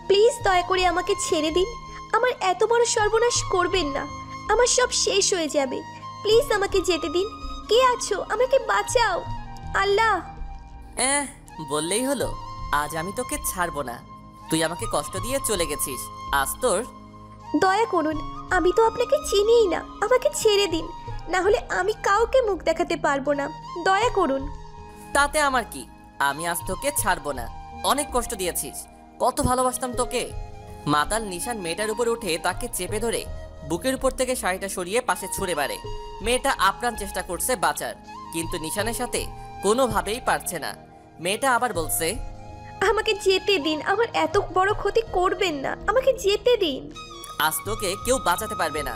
Please দয়া করে আমাকে ছেড়ে দিন। আমার এত বড় সর্বনাশ করবেন না, আমার সব শেষ হয়ে যাবে। প্লিজ আমাকে যেতে দিন। কে আছো? আমাকে বাঁচাও আল্লাহ। বললেই হলো, আজ আমি তোকে ছাড়বো না। তুই আমাকে কষ্ট দিয়ে চলে গেছিস, আজ তোর। দয়া করুন, আমি তো আপনাকে চিনিই না, আমাকে ছেড়ে দিন, না হলে আমি কাউকে মুখ দেখাতে পারবো না। দয়া করুন। তাতে আমার কি? আমি আজ তোকে ছাড়বো না। অনেক কষ্ট দিয়েছিস, কত ভালোবাসতাম তোকে। মাতাল নিশান মেয়েটার উপরে উঠে তাকে চেপে ধরে বুকের উপর থেকে শাড়িটা সরিয়ে পাশে ছুঁড়ে মারে। মেয়েটা আপ্রাণ চেষ্টা করছে বাঁচার, কিন্তু নিশানের সাথে কোনোভাবেই পারছে না। মেয়েটা আবার বলছে, আমাকে যেতে দিন, আমার এত বড় ক্ষতি করবেন না, আমাকে যেতে দিন। আজ তোকে কেউ বাঁচাতে পারবে না।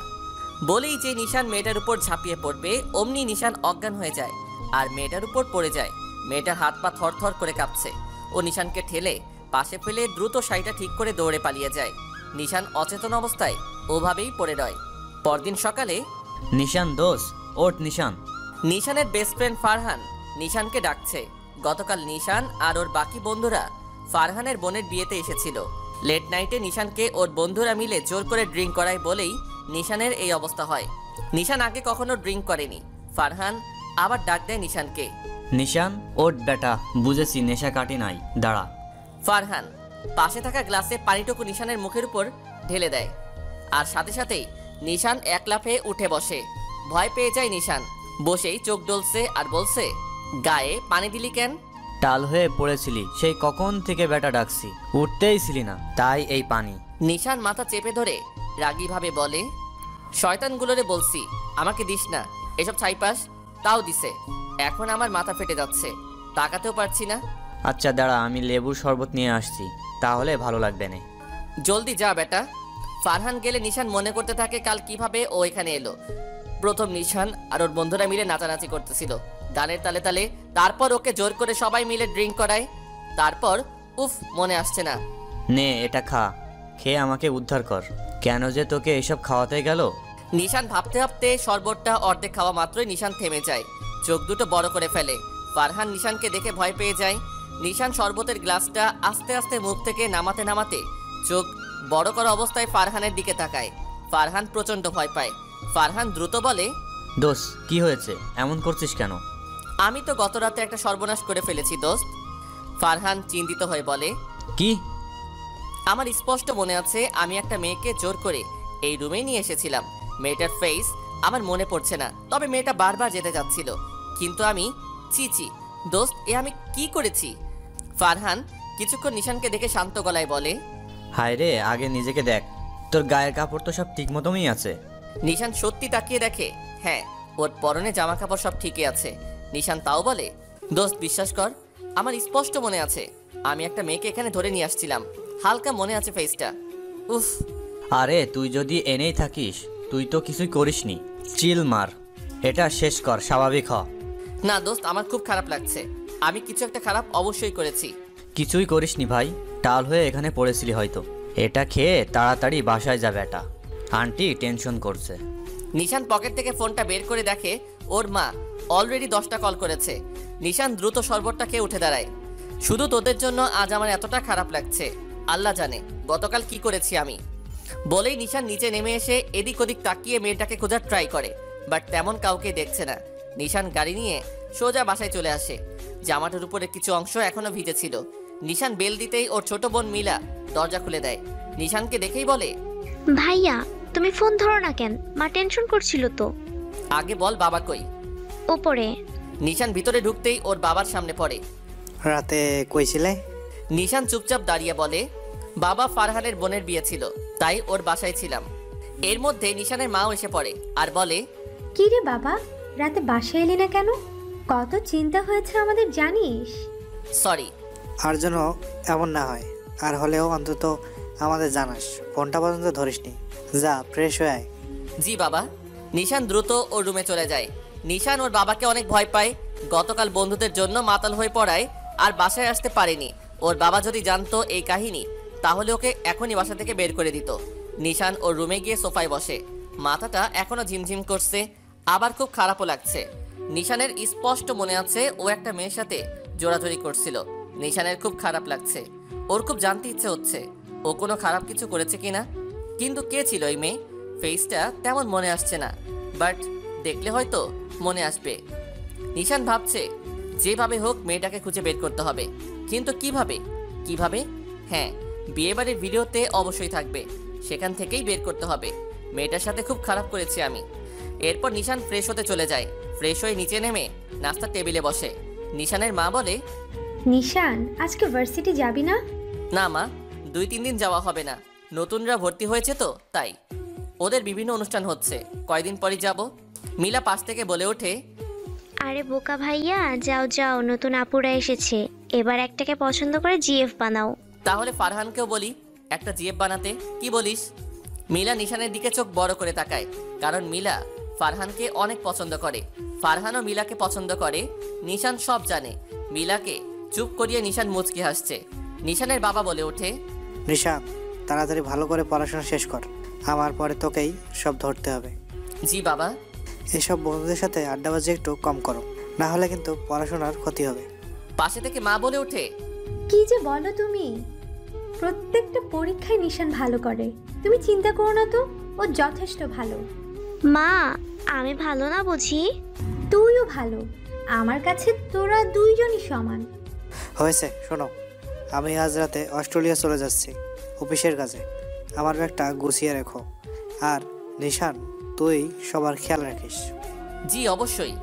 বলেই যে নিশান মেয়েটার উপর ঝাঁপিয়ে পড়বে, অমনি নিশান অজ্ঞান হয়ে যায় আর মেয়েটার উপর পড়ে যায়। মেয়েটার হাত পা থরথর করে কাঁপছে। ও নিশানকে ঠেলে পাশে ফেলে দ্রুত শাড়িটা ঠিক করে দৌড়ে পালিয়ে যায়। নিশান অচেতন অবস্থায় ওভাবেই পড়ে রয়। পরদিন সকালে, নিশান দোষ, ওঠ নিশান। নিশানের বেস্ট ফ্রেন্ড ফারহান নিশানকে ডাকছে। গতকাল নিশান আর ওর বাকি বন্ধুরা ফারহানের বোনের বিয়েতে এসেছিল। লেট নাইটে নিশানকে ওর বন্ধুরা মিলে জোর করে ড্রিঙ্ক করায় বলেই নিশানের এই অবস্থা হয়। নিশান আগে কখনো ড্রিঙ্ক করেনি। ফারহান আবার ডাক দেয় নিশানকে। নিশান ওঠ বেটা, বুঝেছি নেশা কাটি নাই, দাঁড়া। ফারহান পাশে থাকা গ্লাসে পানিটুকু নিশানের মুখের উপর ঢেলে দেয়, আর সাথে সাথেই নিশান এক লাফে উঠে বসে। ভয় পেয়ে যায় নিশান। বসেই চোখ ডলছে আর বলছে, গায়ে পানি দিলি কেন? টাল হয়ে পড়েছিলি, সেই কখন থেকে বেটা ডাকছি, উঠতেই ছিলি না, তাই এই পানি। নিশান মাথা চেপে ধরে রাগীভাবে বলে, শয়তানগুলোরে বলছি আমাকে দিস না এসব ছাইপাস, তাও দিছে। এখন আমার মাথা ফেটে যাচ্ছে, তাকাতেও পারছি না। আচ্ছা দাঁড়া, আমি লেবুর শরবত নিয়ে আসছি, তাহলে ভালো লাগবে না। জলদি যা বেটা। ফারহান গেলে নিশান মনে করতে থাকে কাল কিভাবে ও এখানে এলো। প্রথম নিশান আর ওর বন্ধুরা মিলে নাচানাচি করতেছিল গানের তালে তালে। তারপর ওকে জোর করে সবাই মিলে ড্রিঙ্ক করায়। তারপর মনে আসছে না। নে এটা খা, খেয়ে আমাকে উদ্ধার কর। কেন যে তোকে এসব খাওয়াতে গেল? নিশান ভাবতে ভাবতে শরবতটা অর্ধেক খাওয়া মাত্রই নিশান থেমে যায়, চোখ দুটো বড় করে ফেলে। ফারহান নিশানকে দেখে ভয় পেয়ে যায়। নিশান শরবতের গ্লাসটা আস্তে আস্তে মুখ থেকে নামাতে নামাতে চোখ বড় করা অবস্থায় ফারহানের দিকে তাকায়। ফারহান প্রচন্ড ভয় পায়। ফারহান দ্রুত বলে, দোস্ত কি হয়েছে, এমন করছিস কেন? আমি তো গত রাতে একটা সর্বনাশ করে ফেলেছি দোস্ত। ফারহান চিন্তিত হয়ে বলে, কি? আমার স্পষ্ট মনে আছে আমি একটা মেয়েকে জোর করে এই রুমে নিয়ে এসেছিলাম। মেয়েটার ফেস আমার মনে পড়ছে না, তবে মেয়েটা বারবার যেতে যাচ্ছিল। কিন্তু আমি চিচি দোস্ত, এ আমি কি করেছি? ফারহান কিছুক্ষণ নিশানকে দেখে শান্ত গলায় বলে, হায় রে, আগে নিজেকে দেখ, তোর গায়ের কাপড় তো সব ঠিক মতনই আছে। নিশান সত্যি তাকিয়ে দেখে, হ্যাঁ ওর পরনে জামা কাপড় সব ঠিকই আছে। নিশান তাও বলে, দোস্ত বিশ্বাস কর, আমার স্পষ্ট মনে আছে আমি একটা মেয়েকে এখানে ধরে নিয়ে আসছিলাম। হালকা মনে আছে ফেসটা। উফ। আরে তুই যদি এনেই থাকিস, তুই তো কিছুই করিসনি, চিল মার, এটা শেষ কর, স্বাভাবিক হ। না দোস্ত, আমার খুব খারাপ লাগছে। আমি কিছু একটা খারাপ অবশ্যই করেছি। কিছুই করিসনি ভাই, টাল হয়ে এখানে পড়েছিলি হয়তো। এটা খেয়ে তাড়াতাড়ি বাসায় যাবে, এটা আন্টি টেনশন করছে। নিশান পকেট থেকে ফোনটা বের করে দেখে ওর মা অলরেডি 10টা কল করেছে। নিশান দ্রুত শরবতটা খেয়ে উঠে দাঁড়ায়। শুধু তোদের জন্য আজ আমার এতটা খারাপ লাগছে, আল্লাহ জানে গতকাল কি করেছি আমি। বলেই নিশান নিচে নেমে এসে এদিক ওদিক তাকিয়ে মেয়েটাকে খোঁজার ট্রাই করে, বাট তেমন কাউকে দেখছে না। নিশান গাড়ি নিয়ে সোজা বাসায় চলে আসে। জামাটার উপরে কিছু অংশ এখনো ভিজে ছিল। নিশান বেল দিতেই ওর ছোট বোন মিলা দরজা খুলে দেয়। নিশানকে দেখেই বলে, ভাইয়া তুমি ফোন ধরো না কেন? মা টেনশন করছিল তো। আগে বল বাবা কই? উপরে। নিশান ভিতরে ঢুকতেই ওর বাবার সামনে পড়ে। রাতে কইছিলে? নিশান চুপচাপ দাঁড়িয়ে বলে, বাবা ফারহানের বোনের বিয়ে ছিল, তাই ওর বাসায় ছিলাম। এর মধ্যে নিশানের মাও এসে পড়ে আর বলে, কি রে বাবা, রাতে বাসায় এলি না কেন? কত চিন্তা হয়েছে আমাদের জানিস? সরি। আর যেন এমন না হয়, আর হলেও অন্তত আমাদের জানাস। ফোনটা পর্যন্ত ধরিসনি, যা ফ্রেশ হয়ে আয়। জি বাবা। নিশান দ্রুত ওর রুমে চলে যায়। নিশান ওর বাবাকে অনেক ভয় পায়। গতকাল বন্ধুদের জন্য মাতাল হয়ে পড়ায় আর বাসায় আসতে পারেনি। ওর বাবা যদি জানতো এই কাহিনী, তাহলে ওকে এখনই বাসা থেকে বের করে দিত। নিশান ওর রুমে গিয়ে সোফায় বসে। মাথাটা এখনো ঝিমঝিম করছে, আবার খুব খারাপও লাগছে। নিশানের স্পষ্ট মনে আছে ও একটা মেয়ের সাথে জোরাজোরি করছিল। নিশানের খুব খারাপ লাগছে, ওর খুব জানতে ইচ্ছে হচ্ছে ও কোনো খারাপ কিছু করেছে কিনা। কিন্তু কে ছিল ওই মেয়ে? ফেসটা তেমন মনে আসছে না, বাট দেখলে হয়তো মনে আসবে। নিশান ভাবছে যেভাবে হোক মেয়েটাকে খুঁজে বের করতে হবে, কিন্তু কিভাবে? হ্যাঁ, বিয়েবাড়ির ভিডিওতে অবশ্যই থাকবে, সেখান থেকেই বের করতে হবে। মেয়েটার সাথে খুব খারাপ করেছি আমি। এরপর নিশান ফ্রেশ হতে চলে যায়। ফ্রেশ হয়ে নিচে নেমে নাস্তার টেবিলে বসে। নিশানের মা বলে, নিশান, আজকে ভার্সিটি যাবি না? না মা, 2-3 দিন যাওয়া হবে না, নতুনরা ভর্তি হয়েছে তো তাই। ওদের বিভিন্ন অনুষ্ঠান হচ্ছে, কয়দিন পরই যাব। মিলা পাশ থেকে বলে ওঠে, আরে বোকা ভাইয়া, যাও যাও, নতুন আপুরা এসেছে, এবার একটাকে পছন্দ করে জিএফ বানাও। তাহলে ফারহানকেও বলি একটা জিএফ বানাতে, কি বলিস? মিলা নিশানের দিকে চোখ বড় করে তাকায়, কারণ মিলা ফারহানকে অনেক পছন্দ করে। ফারহানও মিলাকে পছন্দ করে। নিশান সব জানে। মিলাকে চুপ করিয়ে নিশান মুচকি হাসছে। নিশানের বাবা বলে ওঠে, নিশান, তাড়াতাড়ি ভালো করে পড়াশোনা শেষ কর, আমার পরে তোকেই সব ধরতে হবে। জি বাবা। এসব বন্ধুদের সাথে আড্ডাবাজি একটু কম করো, না হলে কিন্তু পড়াশোনার ক্ষতি হবে। পাশে থেকে মা বলে ওঠে, কি যে বলো তুমি! প্রত্যেকটা পরীক্ষায় নিশান ভালো করে, তুমি চিন্তা করো না তো, ও যথেষ্ট ভালো। মা, আমি ভালো না বুঝি? তুইও ভালো, আমার কাছে তোরা দুইজনই সমান। হয়েছে, শোনো, আমি আজ রাতে অস্ট্রেলিয়া চলে যাচ্ছি অফিসের কাজে। আমার ব্যাগটা গুছিয়ে রেখো, আর নিশান, তুই সবার খেয়াল রাখিস। জি অবশ্যই।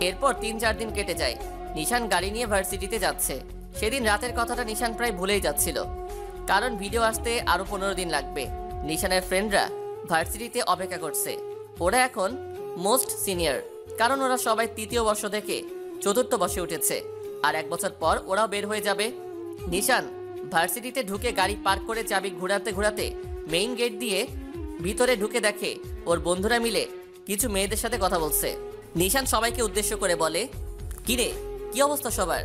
এরপর 3-4 দিন কেটে যায়। নিশান গাড়ি নিয়ে ভার্সিটিতে যাচ্ছে। সেদিন রাতের কথাটা নিশান প্রায় ভুলেই যাচ্ছিল, কারণ ভিডিও আসতে আরও 15 দিন লাগবে। নিশানের ফ্রেন্ডরা ভার্সিটিতে অপেক্ষা করছে। ওরা এখন মোস্ট সিনিয়র, কারণ ওরা সবাই 3য় বর্ষ থেকে 4র্থ বর্ষে উঠেছে, আর 1 বছর পর ওরাও বের হয়ে যাবে। নিশান ভার্সিটিতে ঢুকে গাড়ি পার্ক করে চাবি ঘোরাতে ঘোরাতে মেইন গেট দিয়ে ভিতরে ঢুকে দেখে ওর বন্ধুরা মিলে কিছু মেয়েদের সাথে কথা বলছে। নিশান সবাইকে উদ্দেশ্য করে বলে, কিরে, কি অবস্থা সবার?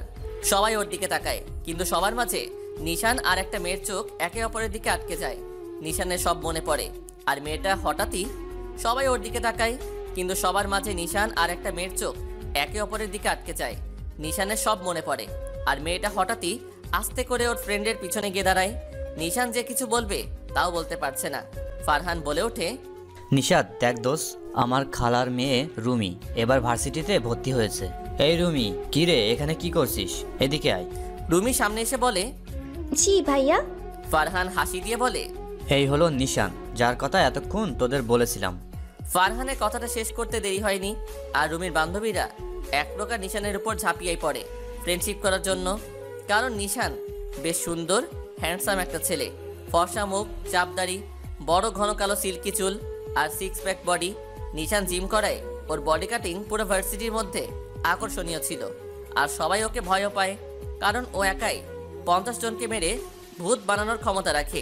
সবাই ওর দিকে তাকায়, কিন্তু সবার মাঝে নিশান আর একটা মেয়ের চোখ একে অপরের দিকে আটকে যায়। নিশানের সব মনে পড়ে, আর মেয়েটা হঠাৎই, সবাই ওর দিকে তাকায়, কিন্তু সবার মাঝে নিশান আর একটা মেয়ের চোখ একে অপরের দিকে আটকে যায়। নিশানের সব মনে পড়ে, আর মেয়েটা হঠাৎই আস্তে করে ওর ফ্রেন্ডের পিছনে গিয়ে দাঁড়ায়। নিশান যে কিছু বলবে তাও বলতে পারছে না। ফারহান বলে ওঠে, নিশাদ, দেখ দোষ, আমার খালার মেয়ে রুমি এবার ভার্সিটিতে ভর্তি হয়েছে। এই রুমি, কি রে, এখানে কি করছিস? এদিকে আয়। রুমি সামনে এসে বলে, জি ভাইয়া। ফারহান হাসি দিয়ে বলে, এই হলো নিশান, যার কথা এতক্ষণ তোদের বলেছিলাম। ফারহানের কথাটা শেষ করতে দেরি হয়নি, আর রুমির বান্ধবীরা এক প্রকার নিশানের উপর ঝাঁপিয়ে পড়ে ফ্রেন্ডশিপ করার জন্য। কারণ নিশান বেশ সুন্দর, হ্যান্ডসাম একটা ছেলে। ফর্সা মুখ, চাপদাড়ি, বড় ঘন কালো সিল্কি চুল, আর 6 প্যাক বডি। নিশান জিম করায় ওর বডি কাটিং পুরো ভার্সিটির মধ্যে আকর্ষণীয় ছিল, আর সবাই ওকে ভয়ও পায়, কারণ ও একাই 50 জনকে মেরে ভূত বানানোর ক্ষমতা রাখে।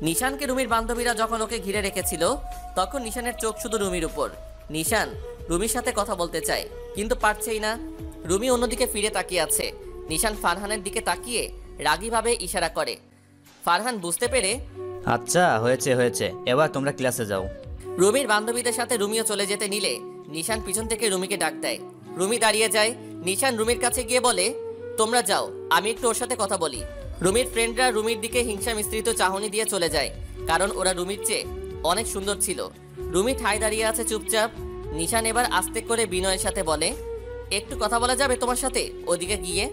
নিশানকে রুমির বান্ধবীরা যখন ওকে ঘিরে রেখেছিল, তখন নিশানের চোখ শুধু রুমির উপর। নিশান রুমির সাথে কথা বলতে চায়, কিন্তু পারছেই না। রুমি অন্যদিকে ফিরে তাকিয়ে আছে। নিশান ফারহানের দিকে তাকিয়ে রাগীভাবে ইশারা করে। ফারহান বুঝতে পেরে, আচ্ছা, হয়েছে হয়েছে, এবার তোমরা ক্লাসে যাও। রুমির বান্ধবীদের সাথে রুমিও চলে যেতে নিলে নিশান পিছন থেকে রুমিকে ডাক দেয়। রুমি দাঁড়িয়ে যায়। নিশান রুমির কাছে গিয়ে বলে, তোমরা যাও, আমি একটু ওর সাথে কথা বলি। রুমির ফ্রেন্ডরা রুমির দিকে হিংসা মিশ্রিত চাহনি দিয়ে চলে যায়, কারণ ওরা রুমির চেয়ে অনেক সুন্দর ছিল। রুমি ঠায় দাঁড়িয়ে আছে চুপচাপ। নিশান এবার আস্তে করে বিনয়ের সাথে বলে, একটু কথা বলা যাবে তোমার সাথে ওদিকে গিয়ে?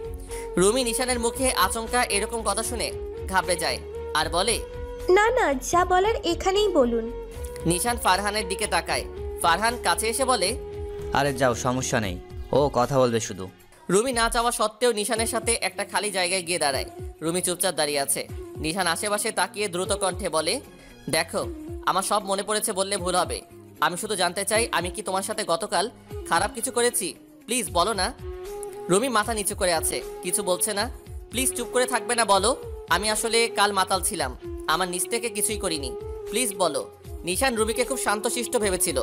রুমি নিশানের মুখে আচমকা এরকম কথা শুনে ঘাবড়ে যায়, আর বলে, না না, যা বলার এখানেই বলুন। নিশান ফারহানের দিকে তাকায়। ফারহান কাছে এসে বলে, আরে যাও, সমস্যা নেই, ও কথা বলবে শুধু। রুমি না চাওয়া সত্ত্বেও নিশানের সাথে একটা খালি জায়গায় গিয়ে দাঁড়ায়। রুমি চুপচাপ দাঁড়িয়ে আছে। নিশান আশেপাশে তাকিয়ে দ্রুত কণ্ঠে বলে, দেখো, আমার সব মনে পড়েছে বললে ভুল হবে। আমি শুধু জানতে চাই, আমি কি তোমার সাথে গতকাল খারাপ কিছু করেছি? প্লিজ বলো না। রুমি মাথা নিচু করে আছে, কিছু বলছে না। প্লিজ চুপ করে থাকবে না, বলো। আমি আসলে কাল মাতাল ছিলাম, আমার নিজ থেকে কিছুই করিনি, প্লিজ বলো। নিশান রুমিকে খুব শান্তশিষ্ট ভেবেছিল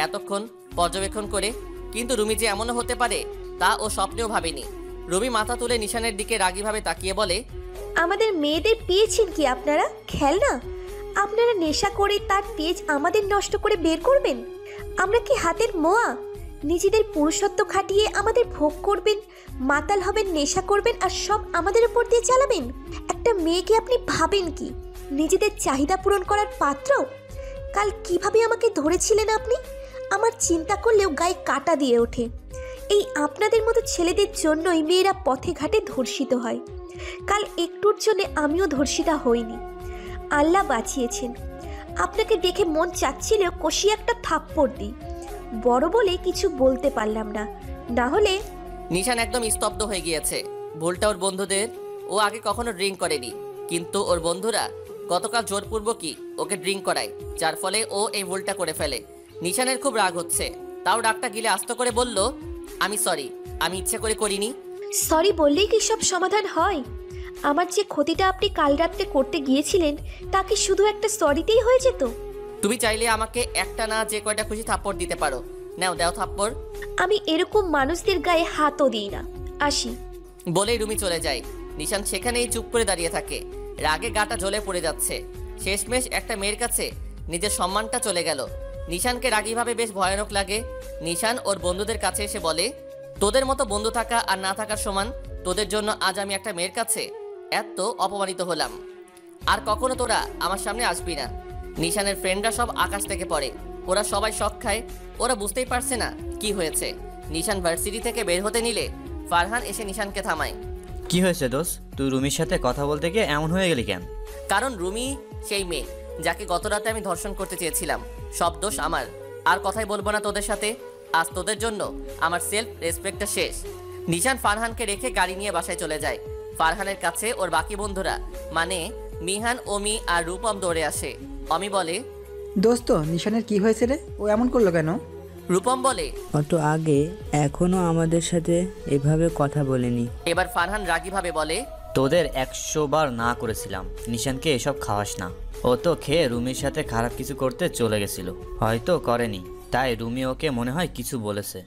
এতক্ষণ পর্যবেক্ষণ করে, কিন্তু রুমি যে এমনও হতে পারে তা ও স্বপ্নেও ভাবেনি। রুমি মাথা তুলে নিশানের দিকে রাগীভাবে তাকিয়ে বলে, আমাদের মেয়েদের পেয়েছেন কি আপনারা? খেলনা? আপনারা নেশা করে তার তেজ আমাদের নষ্ট করে বের করবেন? আমরা কি হাতের মোয়া? নিজেদের পুরুষত্ব খাটিয়ে আমাদের ভোগ করবেন, মাতাল হবেন, নেশা করবেন, আর সব আমাদের উপর দিয়ে চালাবেন? একটা মেয়েকে আপনি ভাবেন কি? নিজেদের চাহিদা পূরণ করার পাত্র? কাল কিভাবে আমাকে ধরেছিলেন আপনি, আমার চিন্তা করলেও গায়ে কাঁটা দিয়ে ওঠে। এই আপনাদের মতো ছেলেদের জন্যই মেয়েরা পথে ঘাটে ধর্ষিত হয়। কাল একটুর জন্যে আমিও ধর্ষিতা হইনি, আল্লাহ বাঁচিয়েছেন। আপনাকে দেখে মন চাচ্ছিল কষিয়ে একটা থাপ্পড় দিই, বড় বলে কিছু বলতে পারলাম না, না হলে। নিশান একদম স্তব্ধ হয়ে গিয়েছে। ভুলটা ওর বন্ধুদের। ও আগে কখনো ড্রিঙ্ক করেনি, কিন্তু ওর বন্ধুরা গতকাল জোরপূর্বকই ওকে ড্রিঙ্ক করায়, যার ফলে ও এই ভুলটা করে ফেলে। নিশানের খুব রাগ হচ্ছে, তাও রাগটা গিলে আস্ত করে বলল, আমি সরি, আমি ইচ্ছে করে করিনি। সরি বললেই কি সব সমাধান হয়? আমার যে ক্ষতিটা আপনি কাল রাত্রে করতে গিয়েছিলেন তা কি শুধু একটা সরিতেই হয়ে যেত? তুমি চাইলে আমাকে একটা না যে কয়টা খুশি থাপ্পড় দিতে পারো, নাও দাও থাপ্পড়। আমি এরকম মানুষদের গায়ে হাতও দিই না, আসি। বলেই রুমি চলে যায়। নিশান সেখানেই চুপ করে দাঁড়িয়ে থাকে, রাগে গাটা জ্বলে পড়ে যাচ্ছে। শেষমেশ একটা মেয়ের কাছে নিজের সম্মানটা চলে গেল। নিশানকে রাগীভাবে বেশ ভয়ানক লাগে। নিশান ওর বন্ধুদের কাছে এসে বলে, তোদের মতো বন্ধু থাকা আর না থাকার সমান। তোদের জন্য আজ আমি একটা মেয়ের কাছে এত অপমানিত হলাম, আর কখনো তোরা আমার সামনে আসবি না। নিশানের ফ্রেন্ডরা সব আকাশ থেকে পড়ে, ওরা সবাই শক খায়। ওরা বুঝতেই পারছে না কি হয়েছে। নিশান ভার্সিটি থেকে বের হতে নিলে ফারহান এসে নিশানকে থামায়। কি হয়েছে দোস্ত, তুই রুমির সাথে কথা বলতে গিয়ে এমন হয়ে গেলি কেন? কারণ রুমি সেই মেয়ে যাকে গত রাতে আমি ধর্ষণ করতে চেয়েছিলাম। সব দোষ আমার। আর কথাই বলবো না তোদের সাথে। আজ তোদের জন্য আমার সেলফ রেসপেক্টটা শেষ। নিশান ফারহানকে রেখে গাড়ি নিয়ে বাসায় চলে যায়। ফারহানের কাছে ওর বাকি বন্ধুরা মানে মিহান, অমি আর রূপম দৌড়ে আসে। অমি বলে, দোস্ত নিশানের কি হয়েছে রে, ও এমন করলো কেন? রূপম বলে, অত আগে এখনো আমাদের সাথে এভাবে কথা বলেনি। এবার ফারহান রাগীভাবে বলে, তোদের 100 বার না করেছিলাম নিশানকে এসব খাওয়াস না। ও তো খেয়ে রুমির সাথে খারাপ কিছু করতে চলে গেছিল, হয়তো করেনি, তাই রুমি ওকে মনে হয় কিছু বলেছে।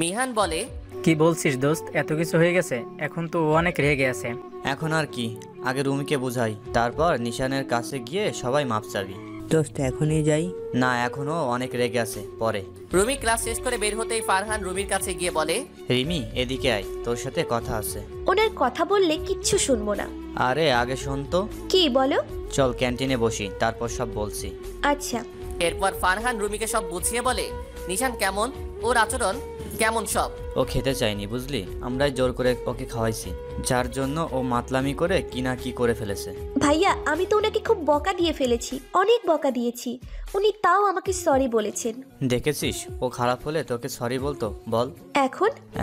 মিহান বলে, কি বলছিস দোস্ত, এত কিছু হয়ে গেছে? এখন তো ও অনেক রেগে আছে। এখন আর কি, আগে রুমিকে বুঝাই, তারপর নিশানের কাছে গিয়ে সবাই মাপ চাবি। দোস্ত এখনই যাই? না, এখনো অনেক রেগে আছে, পরে। রুমি ক্লাস শেষ করে বের হতেই ফারহান রুমির কাছে গিয়ে বলে, রিমি এদিকে আয়, তোর সাথে কথা আছে। ওনার কথা বললে কিচ্ছু শুনবো না। আরে আগে শোন তো। কি বলো? চল ক্যান্টিনে বসি, তারপর সব বলছি। আচ্ছা। এরপর ফারহান রুমিকে সব বুঝিয়ে বলে, নিশান কেমন, ওর আচরণ কেমন সব। ও খেতে চায়নি বুঝলি, আমরাই জোর করে ওকে খাওয়াইছি, যার জন্য ও মাতলামি করে কি না কি করে ফেলেছে। ভাইয়া আমি তো ওনাকে খুব বকা দিয়ে ফেলেছি, অনেক বকা দিয়েছি, উনি তাও আমাকে সরি বলেছেন। দেখেছিস, ও খারাপ হলে তোকে সরি বলতো বল।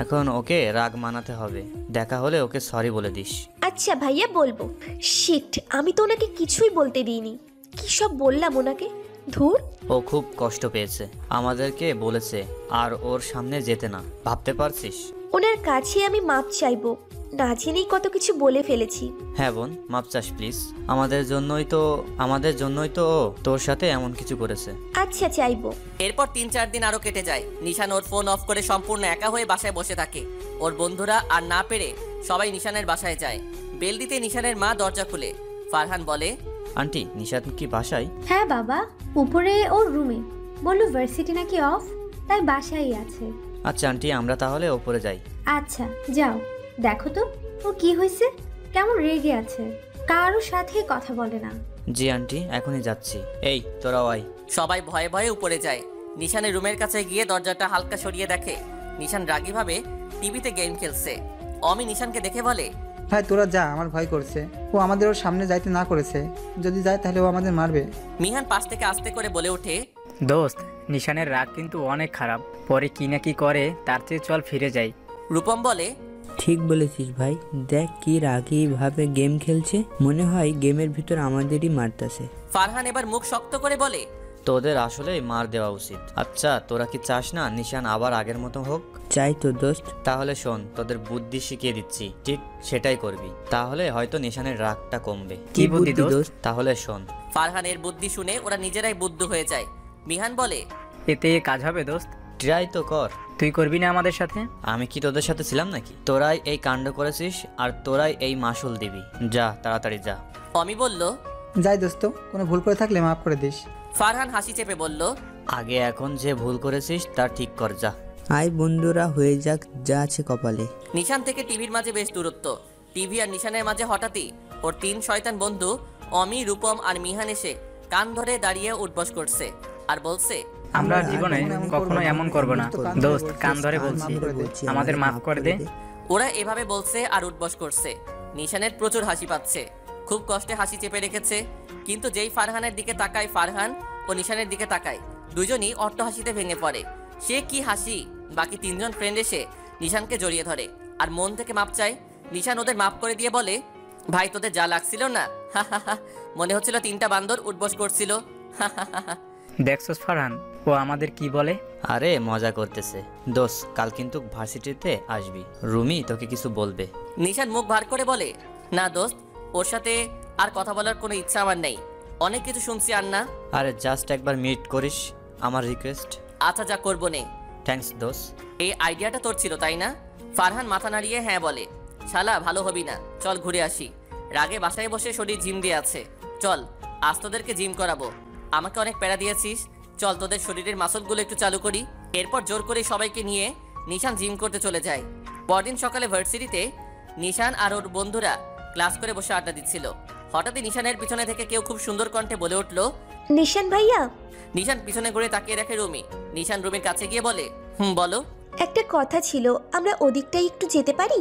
এখন ওকে রাগ মানাতে হবে, দেখা হলে ওকে সরি বলে দিস। আচ্ছা ভাইয়া বলবো। শিট, আমি তো ওনাকে কিছুই বলতে দিইনি, কি সব বললাম ওনাকে, ধুর। ও খুব কষ্ট পেয়েছে, আমাদেরকে বলেছে আর ওর সামনে যেতে না, ভাবতে পারছিস? ওনার কাছে আমি মাপ চাইবো, না জেনেই কত কিছু বলে ফেলেছি। হ্যাঁ বোন, মাপ চাস প্লিজ, আমাদের জন্যই তো ও তোর সাথে এমন কিছু করেছে। আচ্ছা চাইবো। এরপর 3-4 দিন আরো কেটে যায়। নিশান ওর ফোন অফ করে সম্পূর্ণ একা হয়ে বাসায় বসে থাকে। ওর বন্ধুরা আর না পেরে সবাই নিশানের বাসায় যায়। বেল দিতে নিশানের মা দরজা খুলে। ফারহান বলে, আন্টি নিশান কি বাসায়? হ্যাঁ বাবা, উপরে ওর রুমে, বললো ভার্সিটি নাকি অফ, তাই বাসায় আছে। আচ্ছা আন্টি, আমরা তাহলে ওপরে যাই। আচ্ছা যাও, দেখো তো ও কি হয়েছে, কেমন রেগে আছে, কারোর সাথে কথা বলে না। জি আন্টি, এখনই যাচ্ছি। এই তোরাও আয়। সবাই ভয়ে ভয়ে উপরে যায়। নিশানের রুমের কাছে গিয়ে দরজাটা হালকা সরিয়ে দেখে নিশান রাগীভাবে টিভিতে গেম খেলছে। অমি নিশানকে দেখে বলে, ভাই তোরা যা, আমার ভয় করছে, ও আমাদের ওর সামনে যাইতে না করেছে, যদি যায় তাহলে ও আমাদের মারবে। মিহান পাশ থেকে আস্তে করে বলে ওঠে, দোস্ত নিশানের রাগ কিন্তু অনেক খারাপ, পরে কি না কি করে, তার চেয়ে চল ফিরে যাই। রূপম বলে, ঠিক বলেছিস ভাই, দেখ কি রাগী ভাবে গেম খেলছে, মনে হয় গেমের ভিতর আমাদেরই মারতেছে। ফারহান এবার মুখ শক্ত করে বলে, তোদের আসলেই মার দেওয়া উচিত। আচ্ছা তোরা কি চাস না নিশান আবার আগের মতো হোক? চাই তো দোস্ত। তাহলে শোন, তোদের বুদ্ধি শিখিয়ে দিচ্ছি, ঠিক সেটাই করবি, তাহলে হয়তো নিশানের রাগটা কমবে। কি বুদ্ধি দোস্ত? তাহলে শোন। ফারহানের বুদ্ধি শুনে ওরা নিজেরাই বুদ্ধ হয়ে যায়। মিহান বলে, এতে কাজ হবে দোস্ত? ট্রাই তো কর। তুই করবি না আমাদের সাথে? আমি কি তোদের সাথে ছিলাম নাকি? তোরাই এই কাণ্ড করেছিস আর তোরাই এই মাসুল দিবি, যা তাড়াতাড়ি যা। অমি বলল, যাই দোস্ত, কোনো ভুল করে থাকলে মাফ করে দিস। ফারহান হাসি চেপে বলল, আগে এখন যে ভুল করেছিস তার ঠিক কর, যা। আয় বন্ধুরা, হয়ে যাক যা আছে কপালে। নিশান থেকে টিভির মাঝে বেশ দূরত্ব। টিভি আর নিশানের মাঝে হঠাৎই ওর 3 শয়তান বন্ধু অমি, রূপম আর মিহান এসে কান ধরে দাঁড়িয়ে উঠবস করছে আর বলছে, আমরা জীবনে কখনো এমন করব না দোস্ত, কান ধরে বলছি, আমাদের মাফ করে দে। ওরা এভাবে বলছে আর উঠবস করছে। নিশানের প্রচুর হাসি পাচ্ছে, খুব কষ্টে হাসি চেপে রেখেছে। কিন্তু যেই ফারহানের দিকে তাকায় ফারহান ও নিশানের দিকে তাকায়, দুজনই অট্ট হাসিতে ভেঙে পড়ে। সে কি হাসি! বাকি তিনজন ফ্রেন্ড এসে নিশানকে জড়িয়ে ধরে আর মন থেকে মাপ চায়। নিশান ওদের মাপ করে দিয়ে বলে, ভাই তোদের যা লাগছিল না, মনে হচ্ছিল তিনটা বান্দর উঠবস করছিল। দেখছস ফারহান, ও আমাদের কি বলে? আরে মজা করতেছে। দোষ, কাল কিন্তু ভার্সিটিতে আসবি, রুমি তোকে কিছু বলবে। নিশান মুখ ভার করে বলে, না দোস্ত, ওর সাথে আর কথা বলার কোনো ইচ্ছা আমার নেই। অনেক কিছু শুনছি আর না। আরে জাস্ট একবার মিট করিস, আমার রিকোয়েস্ট। আচ্ছা, যা করবো নে। থ্যাঙ্কস দোষ। এই আইডিয়াটা তোর ছিল তাই না? ফারহান মাথা নাড়িয়ে হ্যাঁ বলে। শালা ভালো হবি না, চল ঘুরে আসি। রাগে বাসায় বসে শরীর জিম দিয়ে আছে, চল আজ তোদেরকে জিম করাবো। আমাকে অনেক প্যারা দিয়েছিস, চল তোদের শরীরের মাসলগুলো একটু চালু করি। এরপর জোর করে সবাইকে নিয়ে নিশান জিম করতে চলে যায়। পরদিন সকালে ভার্সিটিতে নিশান আর ওর বন্ধুরা ক্লাস করে বসে আড্ডা দিচ্ছিল। হঠাৎই নিশানের পিছনে থেকে কেউ খুব সুন্দর কণ্ঠে বলে উঠলো, নিশান ভাইয়া। নিশান পিছনে ঘুরে তাকিয়ে দেখে রুমি। নিশান রুমির কাছে গিয়ে বলে, বলো। একটা কথা ছিল, আমরা ওদিকটাই একটু যেতে পারি?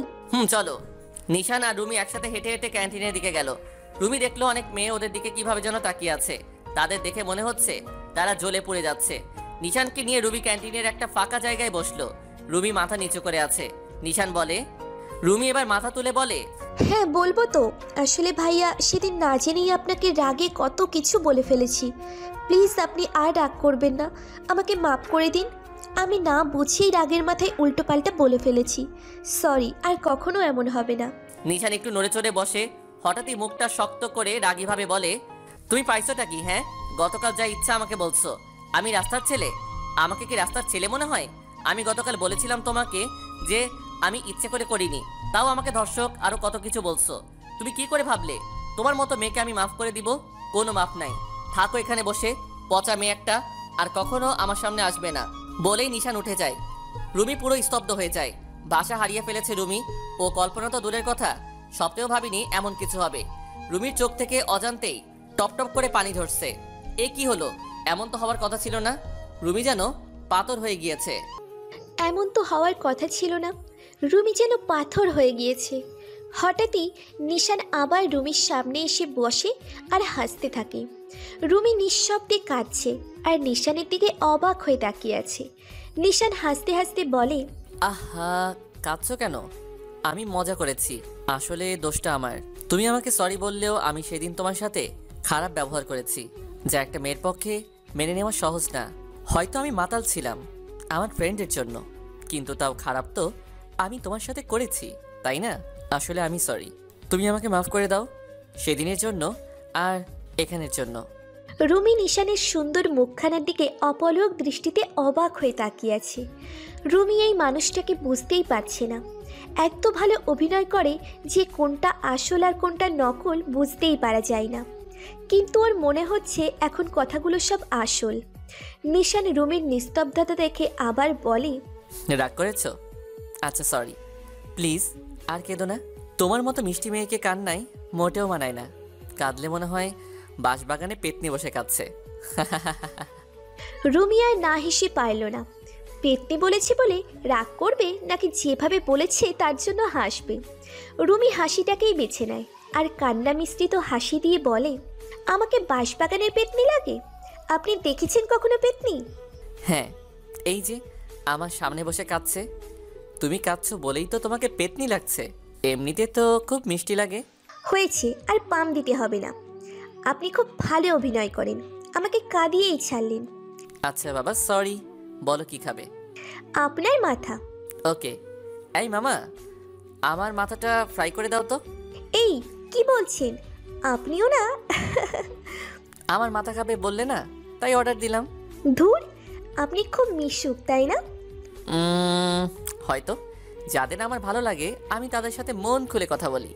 চলো। নিশান আর রুমি একসাথে হেঁটে হেঁটে ক্যান্টিনের দিকে গেল। রুমি দেখলো অনেক মেয়ে ওদের দিকে কিভাবে যেন তাকিয়ে আছে। তাদের দেখে মনে হচ্ছে তারা জ্বলে পুড়ে যাচ্ছে। নিশানকে নিয়ে রুমি ক্যান্টিনের একটা ফাঁকা জায়গায় বসলো। রুমি মাথা নিচু করে আছে। নিশান বলে, রুমি এবার মাথা তুলে বলে, হ্যাঁ বলবো তো। আসলে ভাইয়া, সেদিন না জেনেই আপনাকে রাগে কত কিছু বলে ফেলেছি। প্লিজ আপনি আর রাগ করবেন না, আমাকে মাফ করে দিন। আমি না বুঝেই রাগের মাথায় উল্টোপাল্টা বলে ফেলেছি। সরি, আর কখনো এমন হবে না। নিশান একটু নড়ে চড়ে বসে। হঠাৎই মুখটা শক্ত করে রাগীভাবে বলে, তুমি পাইছোটা কি? হ্যাঁ, গতকাল যা ইচ্ছা আমাকে বলছো। আমি রাস্তার ছেলে? আমাকে কি রাস্তার ছেলে মনে হয়? আমি গতকাল বলেছিলাম তোমাকে যে আমি ইচ্ছে করে করিনি, তাও আমাকে ধর্ষক আরো কত কিছু বলছো। তুমি কি করে ভাবলে তোমার মতো মেয়েকে আমি মাফ করে দিব? কোনো মাফ নাই। থাকো এখানে বসে, পচা মেয়ে একটা, আর কখনো আমার সামনে আসবে না। বলেই নিশান উঠে যায়। রুমি পুরো স্তব্ধ হয়ে যায়। ভাষা হারিয়ে ফেলেছে রুমি। ও কল্পনা তো দূরের কথা, স্বপ্নেও ভাবিনি এমন কিছু হবে। রুমির চোখ থেকে অজান্তেই টপ টপ করে পানি ঝরছে। এ কি হলো? এমন তো হওয়ার কথা ছিল না। রুমি যেন পাথর হয়ে গিয়েছে। এমন তো হওয়ার কথা ছিল না। রুমি যেন পাথর হয়ে গিয়েছে। হঠাৎই নিশান আবার রুমির সামনে এসে বসে আর হাসতে থাকে। রুমি নিঃশব্দে কাঁদছে আর নিশানের দিকে অবাক হয়ে তাকিয়ে আছে। নিশান হাসতে হাসতে বলে, আহা, কাঁদছো কেন? আমি মজা করেছি, আসলে দোষটা আমার। তুমি আমাকে সরি বললেও আমি সেদিন তোমার সাথে খারাপ ব্যবহার করেছি, যা একটা মেয়ের পক্ষে মেনে নেওয়া সহজ না। হয়তো আমি মাতাল ছিলাম আমার ফ্রেন্ডের জন্য, কিন্তু তাও খারাপ তো আমি তোমার সাথে করেছি, তাই না? আসলে আমি সরি, তুমি আমাকে মাফ করে দাও, সেদিনের জন্য আর এখানের জন্য। রুমি নিশানের সুন্দর মুখখানার দিকে অপলক দৃষ্টিতে অবাক হয়ে তাকিয়ে আছে। রুমি এই মানুষটাকে বুঝতেই পারছে না। এত ভালো অভিনয় করে যে কোনটা আসল আর কোনটা নকল বুঝতেই পারা যায় না। কিন্তু ওর মনে হচ্ছে এখন কথাগুলো সব আসল। নিশান রুমির নিস্তব্ধতা দেখে আবার বলে, রাগ করেছো? আচ্ছা সরি, প্লিজ আর কেঁদো না। তোমার মতো মিষ্টি মেয়েকে কান্নাই মোটেও মানায় না। কাঁদলে মনে হয় বাঁশবাগানে পেতনি বসে কাঁদছে। রুমি আর না হেসে পারল না। পেতনি বলেছে বলে রাগ করবে নাকি যেভাবে বলেছে তার জন্য হাসবে? রুমি হাসিটাকেই বেছে নেয় আর কান্না মিশ্রিত হাসি দিয়ে বলে, আমাকে বাঁশবাগানের পেতনি লাগে? আপনি দেখেছেন কখনো পেতনি? হ্যাঁ, এই যে আমার সামনে বসে কাঁদছে। তুমি কাঁদছো বলেই তো তোমাকে পেতনি লাগছে, এমনিতে তো খুব মিষ্টি লাগে। হয়েছে, আর পাম দিতে হবে না। আপনি খুব ভালো অভিনয় করেন, আমাকে কাঁদিয়েই ছাড়লেন। আচ্ছা বাবা, সরি। বলো কি খাবে? আপনার মাথা। ওকে। এই মামা, আমার মাথাটা ফ্রাই করে দাও তো। এই কি বলছেন? আপনিও না? আমার মাথা খাবে বললে না, তাই অর্ডার দিলাম। ধুর, আপনি খুব মিশুক তাই না? হয়তো। যাদের আমার ভালো লাগে আমি তাদের সাথে মন খুলে কথা বলি।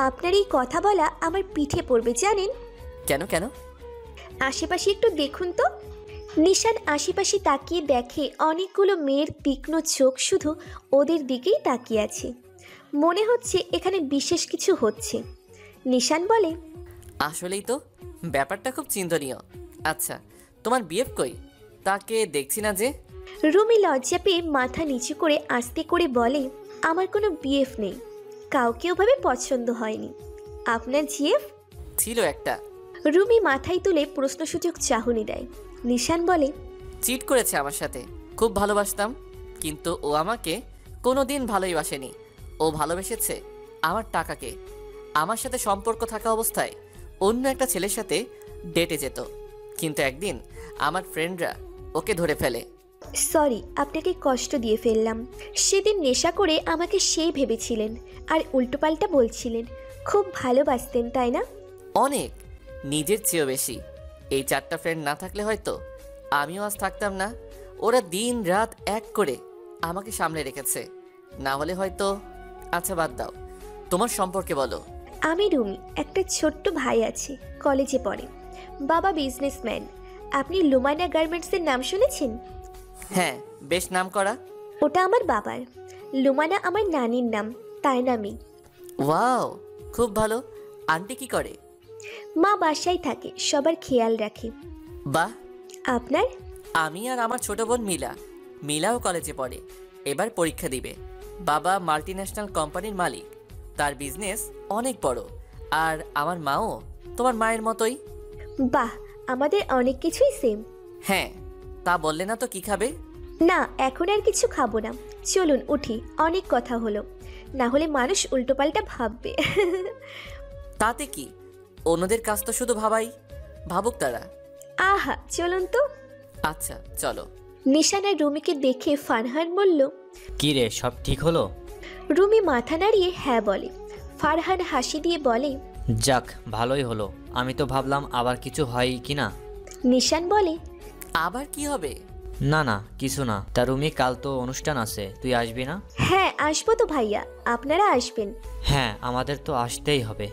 আপনার এই কথা বলা আমার পিঠে পড়বে জানেন? কেন কেন? আশেপাশে একটু দেখুন তো। নিশান আশেপাশে তাকিয়ে দেখে অনেকগুলো মেয়ের তীক্ষ্ণ চোখ শুধু ওদের দিকেই তাকিয়ে আছে। মনে হচ্ছে এখানে বিশেষ কিছু হচ্ছে। নিশান বলে, আসলেই তো ব্যাপারটা খুব চিন্তনীয়। আচ্ছা, তোমার বিএফ কই? তাকে দেখছি না যে। রুমি লজ্জা পেয়ে মাথা নিচু করে আস্তে করে বলে, আমার কোনো বিএফ নেই, কাউকে ওভাবে পছন্দ হয়নি। আপনার জিএফ? ছিল একটা। রুমি মাথায় তুলে প্রশ্নসূচক চাহনি দেয়। নিশান বলে, চিট করেছে আমার সাথে, খুব ভালোবাসতাম, কিন্তু ও আমাকে কোনো দিন ভালোই বাসেনি। ও ভালোবেসেছে আমার টাকাকে। আমার সাথে সম্পর্ক থাকা অবস্থায় অন্য একটা ছেলের সাথে ডেটে যেত, কিন্তু একদিন আমার ফ্রেন্ডরা ওকে ধরে ফেলে। সরি, আপনাকে কষ্ট দিয়ে ফেললাম। সেদিন নেশা করে আমাকে সেই ভেবেছিলেন আর উল্টোপাল্টা বলছিলেন। খুব ভালোবাসতেন তাই না? অনেক, নিজের চেয়েও বেশি। এই 4টা ফ্রেন্ড না থাকলে হয়তো আমিও আজ থাকতাম না। ওরা দিন রাত এক করে আমাকে সামলে রেখেছে, না হলে হয়তো। আচ্ছা বাদ দাও, তোমার সম্পর্কে বলো। আমি রুমি, একটা ছোট্ট ভাই আছে, কলেজে পড়ে। বাবা বিজনেসম্যান। আপনি লুমানা গার্মেন্টসের নাম শুনেছেন? হ্যাঁ, বেশ নাম করা। ওটা আমার বাবার। লুমানা আমার নানির নাম, তার নামই। ওয়াও, খুব ভালো। আন্টি কি করে? মা বাসায় থাকে, সবার খেয়াল রাখে। বাহ। আপনার? আমি আর আমার ছোট বোন মিলাও কলেজে পড়ে, এবার পরীক্ষা দিবে। বাবা মাল্টিন্যাশনাল কোম্পানির মালিক, তার বিজনেস অনেক বড়। আর আমার মাও তোমার মায়ের মতোই। বাহ, আমাদের অনেক কিছুই সেম। হ্যাঁ, তা বললে না তো কি খাবে? না, এখন আর কিছু খাবো না। চলুন উঠি, অনেক কথা হলো, না হলে মানুষ উল্টোপাল্টা ভাববে। তাতে কি, অন্যদের কাজ তো শুধু ভাবুক তারা। আহা, চলুন তো। আচ্ছা চলো। নিশান আর রুমিকে দেখে ফারহান বলল, কি রে, সব ঠিক হলো? রুমি মাথা নাড়িয়ে হ্যাঁ বলে। ফারহান হাসি দিয়ে বলে, যাক, ভালোই হলো। আমি তো ভাবলাম আবার কিছু হয় কি না। নিশান বলে, আবার কি হবে? না না, কিছু না। তা রুমি, কাল তো অনুষ্ঠান আছে, তুই আসবি না? হ্যাঁ আসবো তো ভাইয়া, আপনারা আসবেন? হ্যাঁ, আমাদের তো আসতেই হবে।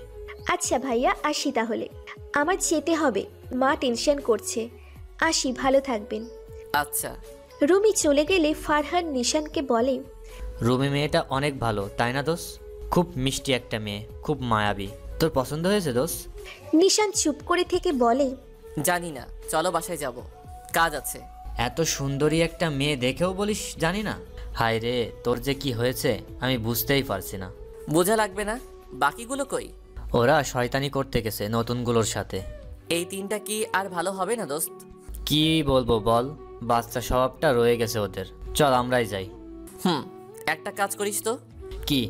আচ্ছা ভাইয়া, আসি তাহলে। আমার যেতে হবে, মা টেনশন করছে। আসি, ভালো থাকবেন। আচ্ছা। রুমি চলে গেলে ফারহান নিশানকে বলে, রুমি মেয়েটা অনেক ভালো, তাই না দোস? খুব মিষ্টি একটা মেয়ে, খুব মায়াবী। তোর পছন্দ হয়েছে দোস? নিশান চুপ করে থেকে বলে, জানি না, চলো বাসায় যাব, কাজ আছে। এত সুন্দরী একটা মেয়ে দেখেও বলিস জানি না? হায় রে, তোর যে কি হয়েছে আমি বুঝতেই পারছি না। বোঝা লাগবে না। বাকিগুলো কই? ওরা শয়তানি করতে গেছে নতুনগুলোর সাথে। এই 3টা কি আর ভালো হবে না দোস্ত? কি বলবো বল, বাচ্চা স্বভাবটা রয়ে গেছে ওদের। চল আমরাই যাই। একটা কাজ করিস তো। কি?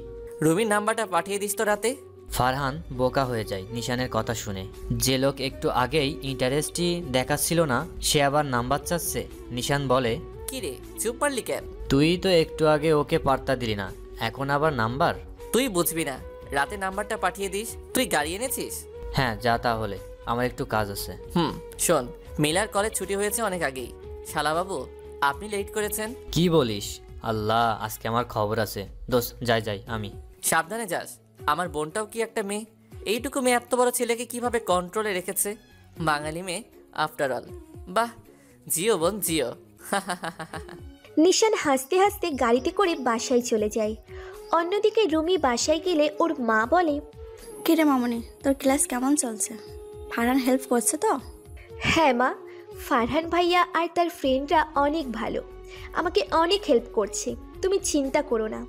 রুমির নাম্বারটা পাঠিয়ে দিস তো রাতে। ফারহান বোকা হয়ে যায় নিশানের কথা শুনে। যে লোক একটু আগেই ইন্টারেস্টই দেখাচ্ছিল না, সে আবার নাম্বার চাচ্ছে। নিশান বলে, কি রে, চুপ পারলি কেন? তুই তো একটু আগে ওকে পাত্তা দিলি না, এখন আবার নাম্বার? তুই বুঝবি না, রাতে নাম্বারটা পাঠিয়ে দিস। তুই গাড়ি এনেছিস? হ্যাঁ, যা তাহলে, আমার একটু কাজ আছে। শোন, মিলার কলেজ ছুটি হয়েছে অনেক আগেই। শালাবাবু, আপনি লেট করেছেন। কি বলিস? আল্লাহ, আজকে আমার খবর আছে। দোস্ত, যাই আমি। সাবধানে যাস। আমার বোনটাও কি একটা মেয়ে। এইটুকু মেয়ে এত বড় ছেলেকে কিভাবে কন্ট্রোলে রেখেছে। বাঙালি মেয়ে আফটার অল। বাহ, জিও বোন জিও। নিশান হাসতে হাসতে গাড়িতে করে বাসায় চলে যায়। অন্যদিকে রুমি বাসায় গেলে ওর মা বলে, কিরে মামনি, তোর ক্লাস কেমন চলছে? ফারহান হেল্প করছে তো? হ্যাঁ মা, ফারহান ভাইয়া আর তার ফ্রেন্ডরা অনেক ভালো, আমাকে অনেক হেল্প করছে, তুমি চিন্তা করো না।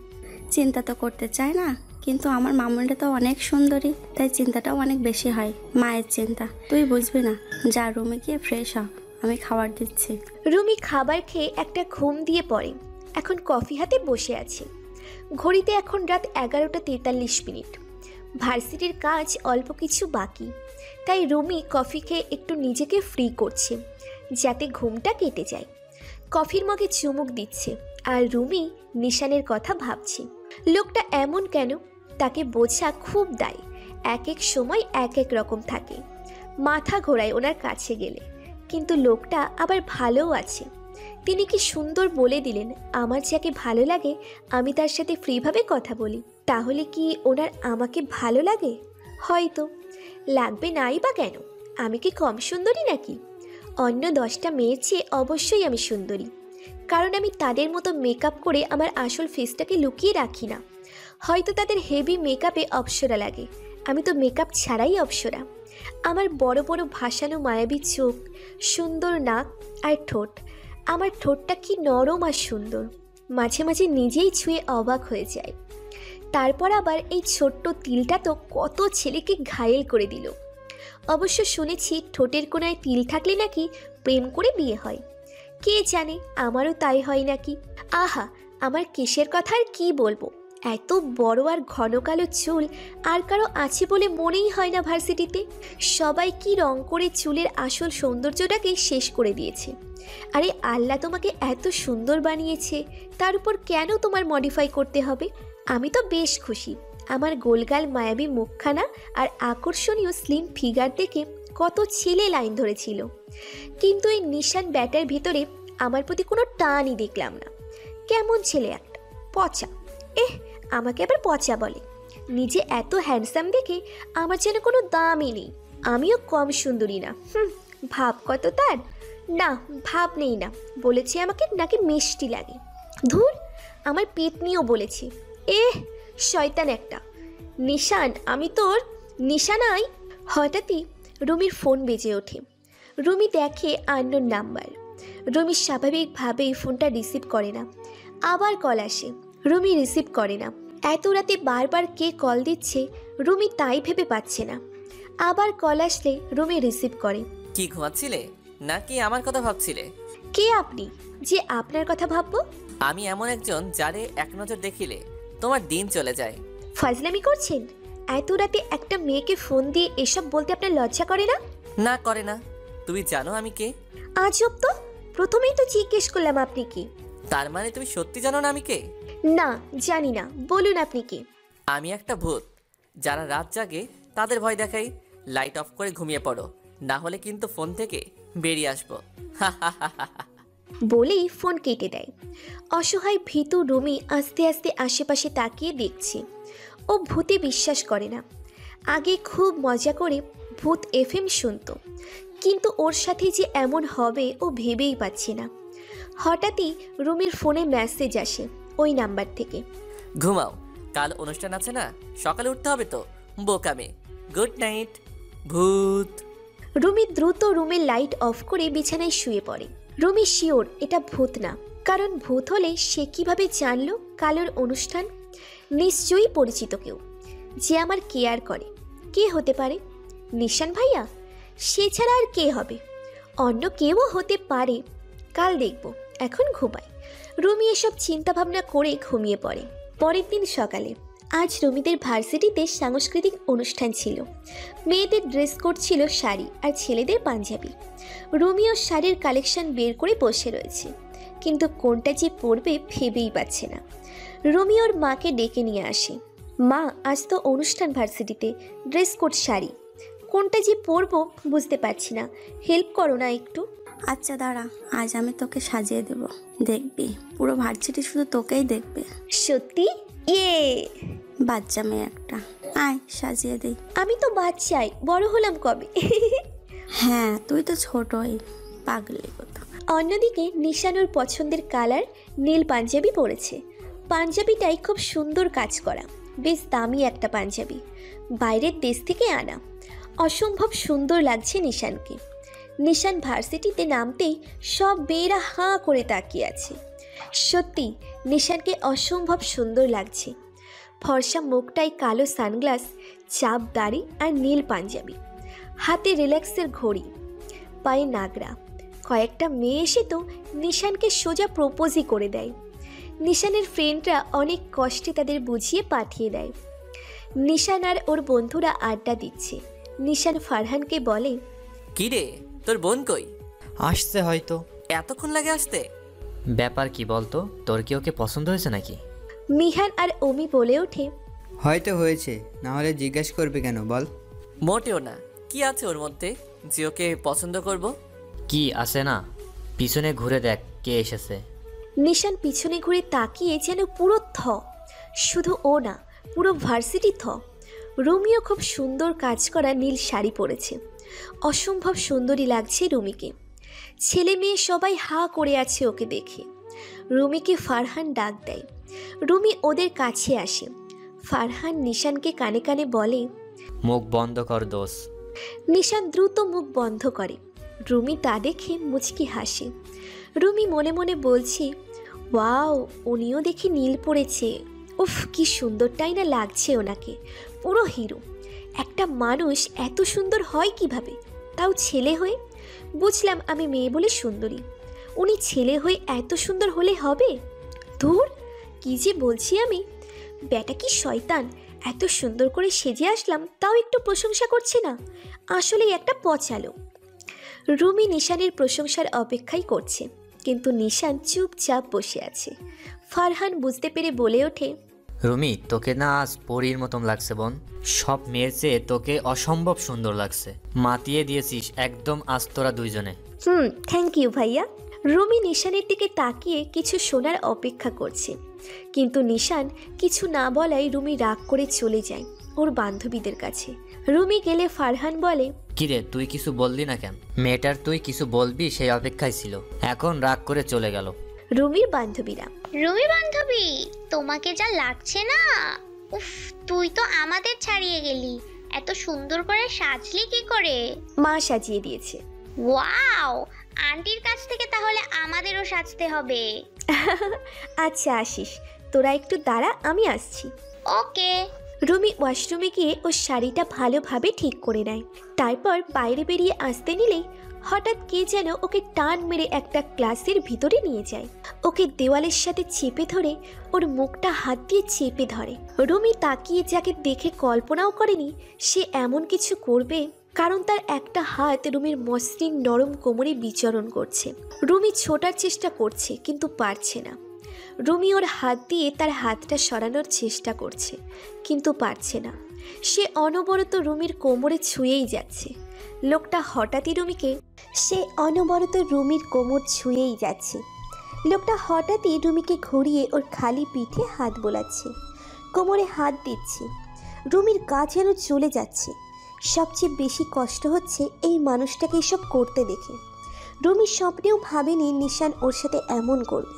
চিন্তা তো করতে চায় না, কিন্তু আমার মামনিটা তো অনেক সুন্দরী, তাই চিন্তাটাও অনেক বেশি হয়। মায়ের চিন্তা তুই বুঝবি না। যা রুমে গিয়ে ফ্রেশ হ, আমি খাবার দিচ্ছি। রুমি খাবার খেয়ে একটা ঘুম দিয়ে পড়ে। এখন কফি হাতে বসে আছে। ঘড়িতে এখন রাত 11:43। ভার্সিটির কাজ অল্প কিছু বাকি, তাই রুমি কফি খেয়ে একটু নিজেকে ফ্রি করছে, যাতে ঘুমটা কেটে যায়। কফির মগে চুমুক দিচ্ছে আর রুমি নিশানের কথা ভাবছে। লোকটা এমন কেন, তাকে বোঝা খুব দায়। এক এক সময় এক এক রকম থাকে। মাথা ঘোরায় ওনার কাছে গেলে, কিন্তু লোকটা আবার ভালোও আছে। তিনি কি সুন্দর বলে দিলেন, আমার যাকে ভালো লাগে আমি তার সাথে ফ্রিভাবে কথা বলি। তাহলে কি ওনার আমাকে ভালো লাগে? হয়তো লাগবে নাই বা কেন, আমি কি কম সুন্দরী নাকি? অন্য 10টা মেয়ের চেয়ে অবশ্যই আমি সুন্দরী, কারণ আমি তাদের মতো মেকআপ করে আমার আসল ফেসটাকে লুকিয়ে রাখি না। হয়তো তাদের হেভি মেকআপে অপ্সরা লাগে, আমি তো মেকআপ ছাড়াই অপ্সরা। আমার বড় বড় ভাসানো মায়াবী চোখ, সুন্দর নাক আর ঠোঁট। আমার ঠোঁটটা কি নরম আর সুন্দর, মাঝে মাঝে নিজেই ছুঁয়ে অবাক হয়ে যায়। তারপর আবার এই ছোট্ট তিলটা তো কত ছেলেকে ঘায়েল করে দিল। অবশ্য শুনেছি ঠোঁটের কোনায় তিল থাকলে নাকি প্রেম করে বিয়ে হয়। কে জানে, আমারও তাই হয় নাকি। আহা, আমার কেশের কথা আর কী বলবো, এত বড় আর ঘন কালো চুল আর কারো আছে বলে মনেই হয় না ভার্সিটিতে। সবাই কি রং করে চুলের আসল সৌন্দর্যটাকে শেষ করে দিয়েছে। আরে আল্লাহ তোমাকে এত সুন্দর বানিয়েছে, তার উপর কেন তোমার মডিফাই করতে হবে? আমি তো বেশ খুশি। আমার গোলগাল মায়াবী মুখখানা আর আকর্ষণীয় স্লিম ফিগার দেখে কত ছেলে লাইন ধরেছিল, কিন্তু এই নিশান ব্যাটার ভিতরে আমার প্রতি কোনো টানই দেখলাম না। কেমন ছেলে একটা, পচা। আমাকে আবার পচা বলে। নিজে এত হ্যান্ডসাম দেখে আমার যেন কোনো দামই নেই। আমিও কম সুন্দরী না। ভাব কত তার? না, ভাব নেই না, বলেছে আমাকে নাকি মিষ্টি লাগে। ধুর, আমার পেট নিয়েও বলেছি। শয়তান একটা। নিশান, আমি তোর নিশানাই। হঠাৎই রুমির ফোন বেজে ওঠে। রুমি দেখে আননোন নাম্বার। রুমি স্বাভাবিকভাবেই ফোনটা রিসিভ করে না। আবার কল আসে, রুমি রিসিভ করে না। এত রাতে বারবার কে কল দিচ্ছে রুমি তাই ভেবে পাচ্ছে না। আবার কল আসলে রুমি রিসিভ করে। কি ঘুমাচ্ছিলে নাকি আমার কথা ভাবছিলে? কে আপনি যে আপনার কথা ভাববো? আমি এমন একজন যারে এক নজর দেখিলে তোমার দিন চলে যায়। ফাজলামি করছেন? এত রাতে একটা মেয়েকে ফোন দিয়ে এসব বলতে আপনার লজ্জা করে না? না করে না। তুমি জানো আমি কে? আজব তো, প্রথমেই তো জিজ্ঞেস করলাম আপনি কি। তার মানে তুমি সত্যি জানো না আমি কে? না, জানি না, বলুন আপনি কি। আমি একটা ভূত। যারা রাত জাগে তাদের ভয় দেখাই। লাইট অফ করে ঘুমিয়ে পড়ো, না হলে কিন্তু ফোন থেকে বেরিয়ে আসবো। বলেই ফোন কেটে দেয়। অসহায় ভীতু রুমি আস্তে আস্তে আশেপাশে তাকিয়ে দেখছে। ও ভূতে বিশ্বাস করে না। আগে খুব মজা করে ভূত এফএম শুনতো, কিন্তু ওর সাথে যে এমন হবে ও ভেবেই পাচ্ছে না। হঠাৎই রুমির ফোনে মেসেজ আসে ওই নাম্বার থেকে। ঘুমাও, কাল অনুষ্ঠান আছে না, সকালে উঠতে হবে তো। বোকামে, গুড নাইট ভূত। রুমি দ্রুত রুমের লাইট অফ করে বিছানায় শুয়ে পড়ে। রুমি শিওর এটা ভূত না, কারণ ভূত হলে সে কিভাবে জানলো কালোর অনুষ্ঠান? নিশ্চয়ই পরিচিত কেউ যে আমার কেয়ার করে। কে হতে পারে? নিশান ভাইয়া? সে ছাড়া আর কে হবে? অন্য কেউও হতে পারে। কাল দেখব, এখন ঘুমাই। রুমি এসব চিন্তাভাবনা করে ঘুমিয়ে পড়ে। পরের দিন সকালে, আজ রুমিদের ভার্সিটিতে সাংস্কৃতিক অনুষ্ঠান ছিল। মেয়েদের ড্রেস কোড ছিল শাড়ি আর ছেলেদের পাঞ্জাবি। রুমিও শাড়ির কালেকশন বের করে বসে রয়েছে, কিন্তু কোনটা যে পরবে ভেবেই পাচ্ছে না। রুমি ওর মাকে ডেকে নিয়ে আসে। মা, আজ তো অনুষ্ঠান ভার্সিটিতে, ড্রেস কোড শাড়ি, কোনটা যে পরবো বুঝতে পারছি না, হেল্প করো না একটু। আচ্ছা দাঁড়া, আজ আমি তোকে সাজিয়ে দেব, দেখবি পুরো ভার্সিটি শুধু তোকেই দেখবে। সত্যি? ইয়ে, বাচ্চা মেয়ে একটা, আয় সাজিয়ে দেই। আমি তো বাচ্চাই, বড় হলাম কবে? হ্যাঁ, তুই তো ছোটই, পাগলি কত। অন্যদিকে নিশানুর পছন্দের কালার নীল পাঞ্জাবি পরেছে। পাঞ্জাবিটাই খুব সুন্দর কাজ করা, বেশ দামি একটা পাঞ্জাবি, বাইরের দেশ থেকে আনা। অসম্ভব সুন্দর লাগছে নিশানকে। নিশান ভার্সিটিতে নামতেই সব মেয়েরা হাঁ করে তাকিয়ে আছে। সত্যি নিশানকে অসম্ভব সুন্দর লাগছে। ফর্সা মুখটাই কালো সানগ্লাস, চাপ দাড়ি আর নীল পাঞ্জাবি, হাতে রিল্যাক্সের ঘড়ি, পায়ে নাগরা। কয়েকটা মেয়ে এসে তো নিশানকে সোজা প্রপোজই করে দেয়। নিশানের ফ্রেন্ডরা অনেক কষ্টে তাদের বুঝিয়ে পাঠিয়ে দেয়। নিশান আর ওর বন্ধুরা আড্ডা দিচ্ছে। নিশান ফারহানকে বলে, কি রে, তোর বোন কই? আসছে হয়তো। এতক্ষণ লাগে আসতে? ব্যাপার কি বলতো, তোর কি ওকে পছন্দ হয়েছে নাকি? মিহান আর অমি বলে ওঠে, হয়তো হয়েছে, না হলে জিজ্ঞেস করবে কেন বল? মোটেও না। কি আছে ওর মধ্যে যে ওকে পছন্দ করব? কি আছে না, পিছনে ঘুরে দেখ কে এসেছে। নিশান পিছনে ঘুরে তাকিয়ে যেন পুরো থ। শুধু ও না, পুরো ভার্সিটি থ। রুমিও খুব সুন্দর কাজ করা নীল শাড়ি পরেছে। অসম্ভব সুন্দরী লাগছে রুমিকে। ছেলে মেয়ে সবাই হাঁ করে আছে ওকে দেখে। রুমিকে ফারহান ডাক দেয়। রুমি ওদের কাছে আসে। ফারহান নিশানকে কানে কানে বলে, মুখ বন্ধ কর দোষ। নিশান দ্রুত মুখ বন্ধ করে। রুমি তা দেখে মুচকি হাসে। রুমি মনে মনে বলছে, ওয়াও, উনিও দেখি নীল পড়েছে। উফ, কি সুন্দরটাই না লাগছে ওনাকে, পুরো হিরো। একটা মানুষ এত সুন্দর হয় কিভাবে, তাও ছেলে হয়ে? বুঝলাম আমি মেয়ে বলে সুন্দরী, উনি ছেলে হয়ে এত সুন্দর হলে হবে? ধুর, কি যে বলছি আমি। ব্যাটা কি শয়তান, এত সুন্দর করে সেজে আসলাম তাও একটু প্রশংসা করছে না, আসলেই একটা পচালো। রুমি নিশানের প্রশংসার অপেক্ষাই করছে, কিন্তু নিশান চুপচাপ বসে আছে। ফারহান বুঝতে পেরে বলে ওঠে, রুমি, তোকে না আজ পরীর মতন লাগছে বোন। সব মেয়ের চেয়ে তোকে অসম্ভব সুন্দর লাগছে, মাতিয়ে দিয়েছিস একদম আস্তরা দুইজনে। থ্যাংক ইউ ভাইয়া। রুমি নিশানের দিকে তাকিয়ে কিছু শোনার অপেক্ষা করছে, কিন্তু নিশান কিছু না বলায় রুমি রাগ করে চলে যায় ওর বান্ধবীদের কাছে। রুমি গেলে ফারহান বলে, কিরে, তুই কিছু বললি না কেন? মেয়েটার তুই কিছু বলবি সেই অপেক্ষায় ছিল, এখন রাগ করে চলে গেল। রুমির বান্ধবীরা, রুমি বান্ধবী, তোমাকে যা লাগছে না, উফ, তুই তো আমাদের ছাড়িয়ে গেলি। এত সুন্দর করে সাজলি কি করে? মা সাজিয়ে দিয়েছে। ওয়াও, আন্টির কাছ থেকে তাহলে আমাদেরও সাজতে হবে। আচ্ছা আসিস, তোরা একটু দাঁড়া, আমি আসছি। ওকে। রুমি ওয়াশরুমে গিয়ে ওর শাড়িটা ভালোভাবে ঠিক করে নেয়। তারপর বাইরে বেরিয়ে আসতে নিলেই হঠাৎ কে যেন ওকে টান মেরে একটা ক্লাসের ভিতরে নিয়ে যায়। ওকে দেওয়ালের সাথে চেপে ধরে ওর মুখটা হাত দিয়ে চেপে ধরে। রুমি তাকিয়ে যাকে দেখে কল্পনাও করেনি সে এমন কিছু করবে, কারণ তার একটা হাত রুমির মসৃণ নরম কোমরে বিচরণ করছে। রুমি ছোটার চেষ্টা করছে কিন্তু পারছে না। রুমি ওর হাত দিয়ে তার হাতটা সরানোর চেষ্টা করছে কিন্তু পারছে না। সে অনবরত রুমির কোমরে ছুঁয়েই যাচ্ছে। লোকটা হঠাৎই রুমির কোমর ছুঁয়েই যাচ্ছে। লোকটা হঠাৎই রুমিকে ঘুরিয়ে ওর খালি পিঠে হাত বোলাচ্ছে, কোমরে হাত দিচ্ছে। রুমির গা যেন চলে যাচ্ছে। সবচেয়ে বেশি কষ্ট হচ্ছে এই মানুষটাকে এসব করতে দেখে। রুমি স্বপ্নেও ভাবেনি নিশান ওর সাথে এমন করবে।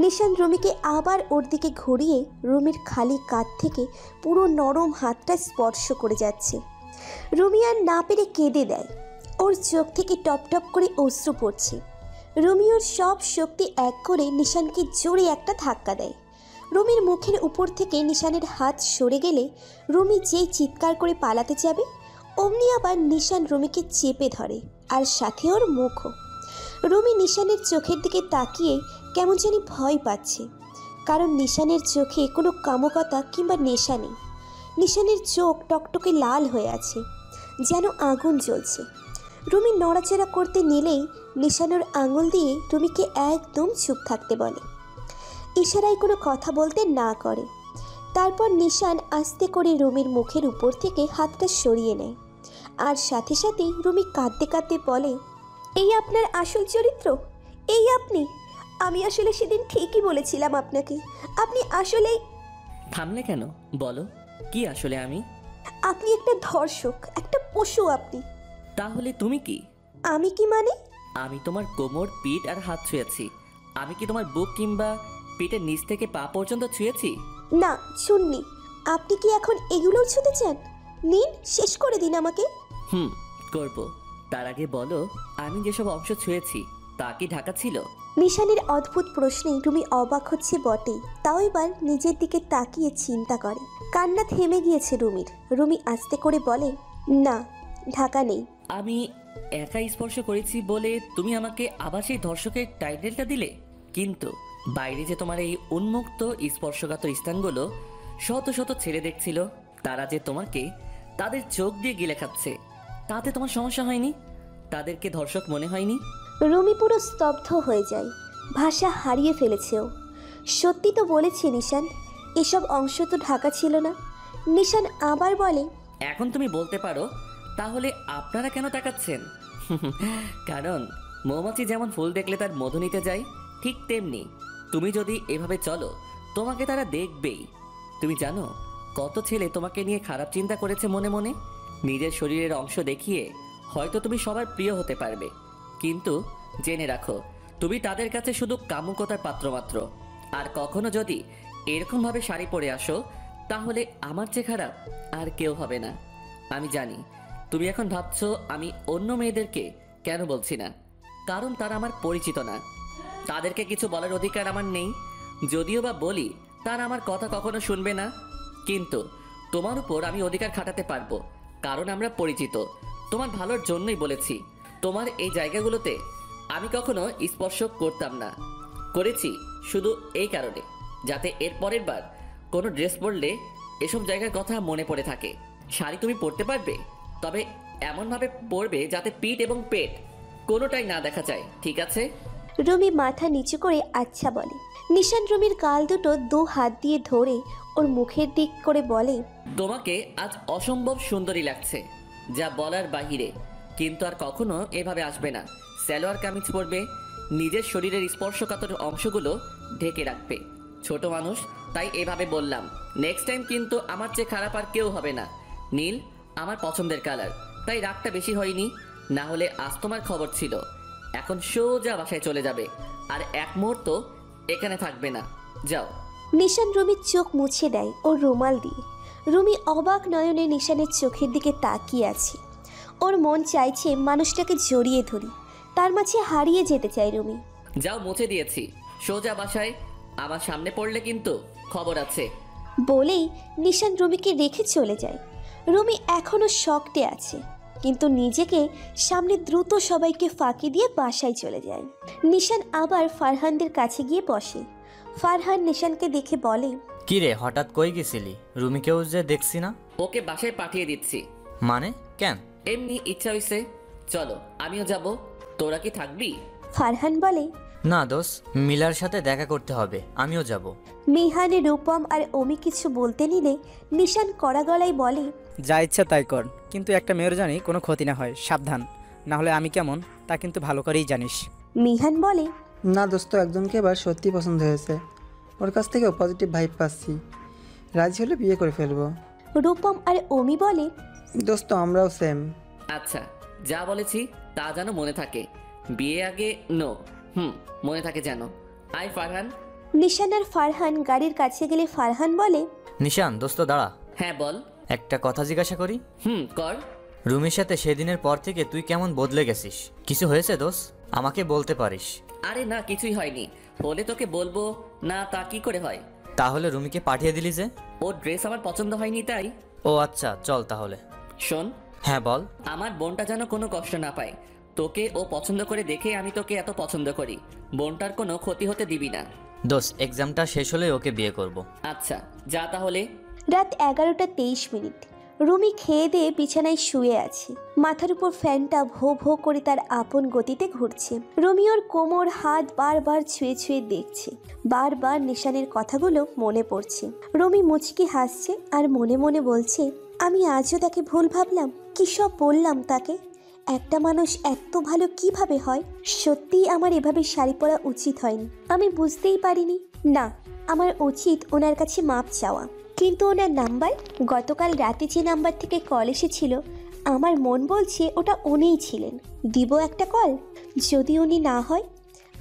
নিশান রুমিকে আবার ওর দিকে ঘুরিয়ে রুমির খালি কাঁধ থেকে পুরো নরম হাতটা স্পর্শ করে যাচ্ছে। রুমি আর না পেরে কেঁদে দেয়। ওর চোখ থেকে টপ টপ করে অশ্রু পড়ছে। রুমি ওর সব শক্তি এক করে নিশানকে জোরে একটা ধাক্কা দেয়। রুমির মুখের উপর থেকে নিশানের হাত সরে গেলে রুমি যেই চিৎকার করে পালাতে যাবে অমনি আবার নিশান রুমিকে চেপে ধরে, আর সাথে ওর মুখও। রুমি নিশানের চোখের দিকে তাকিয়ে কেমন জানি ভয় পাচ্ছে, কারণ নিশানের চোখে কোনো কামকতা কিংবা নেশা নেই। নিশানের চোখ টকটকে লাল হয়ে আছে, যেন আগুন জ্বলছে। রুমি নড়াচড়া করতে নিলেই নিশানোর আঙুল দিয়ে রুমিকে একদম চুপ থাকতে বলে, ইশারায় কোনো কথা বলতে না করে। তারপর নিশান আস্তে করে রুমির মুখের উপর থেকে হাতটা সরিয়ে নেয়, আর সাথে সাথেই রুমি কাঁদতে কাঁদতে বলে, এই আপনার আসল চরিত্র? এই আপনি? আমি আসলে সেদিন ঠিকই বলেছিলাম আপনাকে, আপনি আসলেই। থামলে কেন, বলো কি আসলে আমি? আপনি একটা ধর্ষক, একটা পশু আপনি। তাহলে তুমি কি? আমি কি মানে? আমি তোমার কোমর, পিঠ আর হাত ছুঁয়েছি। আমি কি তোমার বুক কিংবা পিঠের নিচ থেকে পা পর্যন্ত ছুঁয়েছি? না, শুননি। আপনি কি এখন এগুলোও ছুঁতে চান? নিন, শেষ করে দিন আমাকে। করব। তার আগে বলো, আমি যেসব অংশ ছুঁয়েছি তা কি ঢাকা ছিল? নিশানের অদ্ভুত প্রশ্নে রুমি অবাক হচ্ছে বটেই, তাও এবার নিজের দিকে তাকিয়ে চিন্তা করে। কান্না থেমে গিয়েছে রুমির। রুমি আস্তে করে বলে, না, ঢাকা নেই। আমি একাই স্পর্শ করেছি বলে তুমি আমাকে আবার সেই ধর্ষকের টাইটেলটা দিলে, কিন্তু বাইরে যে তোমার এই উন্মুক্ত স্পর্শকাতর স্থানগুলো শত শত ছেলে দেখছিল, তারা যে তোমাকে তাদের চোখ দিয়ে গিলে খাচ্ছে, তাতে তোমার সমস্যা হয়নি? তাদেরকে ধর্ষক মনে হয়নি? রুমি পুরো স্তব্ধ হয়ে যায়, ভাষা হারিয়ে ফেলেছে ও। সত্যি তো বলেছে নিশান, এসব অংশ তো ঢাকা ছিল না। নিশান আবার বলে, এখন তুমি বলতে পারো তাহলে আপনারা কেন তাকাচ্ছেন? কারণ মৌমাছি যেমন ফুল দেখলে তার মধু নিতে যায়, ঠিক তেমনি তুমি যদি এভাবে চলো তোমাকে তারা দেখবেই। তুমি জানো কত ছেলে তোমাকে নিয়ে খারাপ চিন্তা করেছে মনে মনে? নিজের শরীরের অংশ দেখিয়ে হয়তো তুমি সবার প্রিয় হতে পারবে, কিন্তু জেনে রাখো তুমি তাদের কাছে শুধু কামুকতার পাত্র মাত্র। আর কখনো যদি এরকমভাবে শাড়ি পরে আসো তাহলে আমার চেয়ে খারাপ আর কেউ হবে না। আমি জানি তুমি এখন ভাবছো আমি অন্য মেয়েদেরকে কেন বলছি না, কারণ তারা আমার পরিচিত না, তাদেরকে কিছু বলার অধিকার আমার নেই। যদিও বা বলি তারা আমার কথা কখনো শুনবে না, কিন্তু তোমার উপর আমি অধিকার খাটাতে পারবো, কারণ আমরা পরিচিত। তোমার ভালোর জন্যই বলেছি। তোমার এই জায়গাগুলোতে আমি কখনো স্পর্শ করতাম না, করেছি শুধু এই কারণে যাতে এর পরের বার কোনো ড্রেস পরলে এসব জায়গার কথা মনে পড়ে থাকে। শাড়ি তুমি পরতে পারবে, তবে এমনভাবে পরবে যাতে পিঠ এবং পেট কোনোটাই না দেখা যায়, ঠিক আছে? রুমি মাথা নিচু করে আচ্ছা বলে। নিশান রুমির গাল দুটো 2 হাত দিয়ে ধরে ওর মুখের দিক করে বলে, তোমাকে আজ অসম্ভব সুন্দরী লাগছে, যা বলার বাহিরে। কিন্তু আর কখনো এভাবে আসবে না। সালোয়ার কামিজ পরবে, নিজের শরীরের স্পর্শকাতর অংশগুলো ঢেকে রাখবে। ছোট মানুষ তাই এভাবে বললাম। নেক্সট টাইম কিন্তু আমার চেয়ে খারাপ আর কেউ হবে না। নীল আমার পছন্দের কালার, তাই রাগটা বেশি হয়নি, না হলে আজ তোমার খবর ছিল। এখন সোজা বাসায় চলে যাবে, আর এক মুহূর্ত এখানে থাকবে না, যাও। নিশান রুমির চোখ মুছে দেয় ওর রুমাল দিয়ে। রুমি অবাক নয়নে নিশানের চোখের দিকে তাকিয়ে আছে। ওর মন চাইছে মানুষটাকে জড়িয়ে ধরি, তার মাঝে হারিয়ে যেতে চায় রুমি। যাও, মুছে দিয়েছি, সোজা বাসায়। আমার সামনে পড়লে কিন্তু খবর আছে। বলেই নিশান রুমিকে রেখে চলে যায়। রুমি এখনো শকটে আছে, কিন্তু নিজেকে সামনে দ্রুত সবাইকে ফাঁকি দিয়ে বাসায় চলে যায়। নিশান আবার ফারহানদের কাছে গিয়ে বসে। ফারহান নিশানকে দেখে বলে, কি রে, হঠাৎ কই গেছিলি? রুমিকেও যে দেখছি না। ওকে বাসায় পাঠিয়ে দিচ্ছি। মানে কেন? এমনি ইচ্ছা হইছে, চলো আমিও যাব। তোরা কি থাকবি? ফারহান বলে, না দোষ, মিলার সাথে দেখা করতে হবে, আমিও যাব। মিহানে, রূপম আর অমি কিছু বলতে নিলে নিশান কড়া গলায় বলে, যা ইচ্ছা তাই কর, কিন্তু একটা মেয়ের জানি কোনো ক্ষতি না হয়, সাবধান। না হলে আমি কেমন তা কিন্তু ভালো করেই জানিস। মিহান বলে, না দোস্ত, একজনকে এবার সত্যি পছন্দ হয়েছে, ওর কাছ থেকে পজিটিভ ভাইব পাচ্ছি, রাজি হলে বিয়ে করে ফেলবো। রূপম আর অমি বলে, দোস্ত আমরাও সেম। আচ্ছা, যা বলেছি তা যেন মনে থাকে। বিয়ে আগে নো। মনে থাকে যেন। আই ফারহান। নিশান আর ফারহান গাড়ির কাছে গেলে ফারহান বলে, নিশান দোস্ত দাঁড়া। হ্যাঁ বল। একটা কথা জিজ্ঞাসা করি? কর। রুমির সাথে সেদিনের পর থেকে তুই কেমন বদলে গেছিস? কিছু হয়েছে দোষ? আমাকে বলতে পারিস। আরে না, কিছুই হয়নি। বলে তোকে বলবো না তা কি করে হয়? তাহলে রুমিকে পাঠিয়ে দিলি যে? ওর ড্রেস আমার পছন্দ হয়নি তাই। ও আচ্ছা, চল তাহলে। শোন। হ্যাঁ বল। আমার বোনটা যেন কোনো কষ্ট না পায়। তোকে ও পছন্দ করে দেখে আমি তোকে এত পছন্দ করি। বোনটার কোনো ক্ষতি হতে দিবি না। দোষ, এক্সামটা শেষ হলে ওকে বিয়ে করব। আচ্ছা, যা তাহলে। রাত 11:23। রুমি খেয়ে দিয়ে বিছানায় শুয়ে আছে। মাথার উপর ফ্যানটা ভো ভো করে তার আপন গতিতে ঘুরছে। রুমি ওর কোমর, হাত বারবার ছুঁয়ে ছুঁয়ে দেখছে। বারবার নিশানের কথাগুলো মনে পড়ছে। রুমি মুচকি হাসছে আর মনে মনে বলছে, আমি আজও তাকে ভুল ভাবলাম। কি সব বললাম তাকে। একটা মানুষ এত ভালো কিভাবে হয়? সত্যিই আমার এভাবে শাড়ি পরা উচিত হয়নি। আমি বুঝতেই পারিনি। না, আমার উচিত ওনার কাছে মাপ চাওয়া। কিন্তু ওনার নাম্বার, গতকাল রাতে যে নাম্বার থেকে কল এসেছিল, আমার মন বলছে ওটা উনিই ছিলেন। দিব একটা কল, যদি উনি না হয়।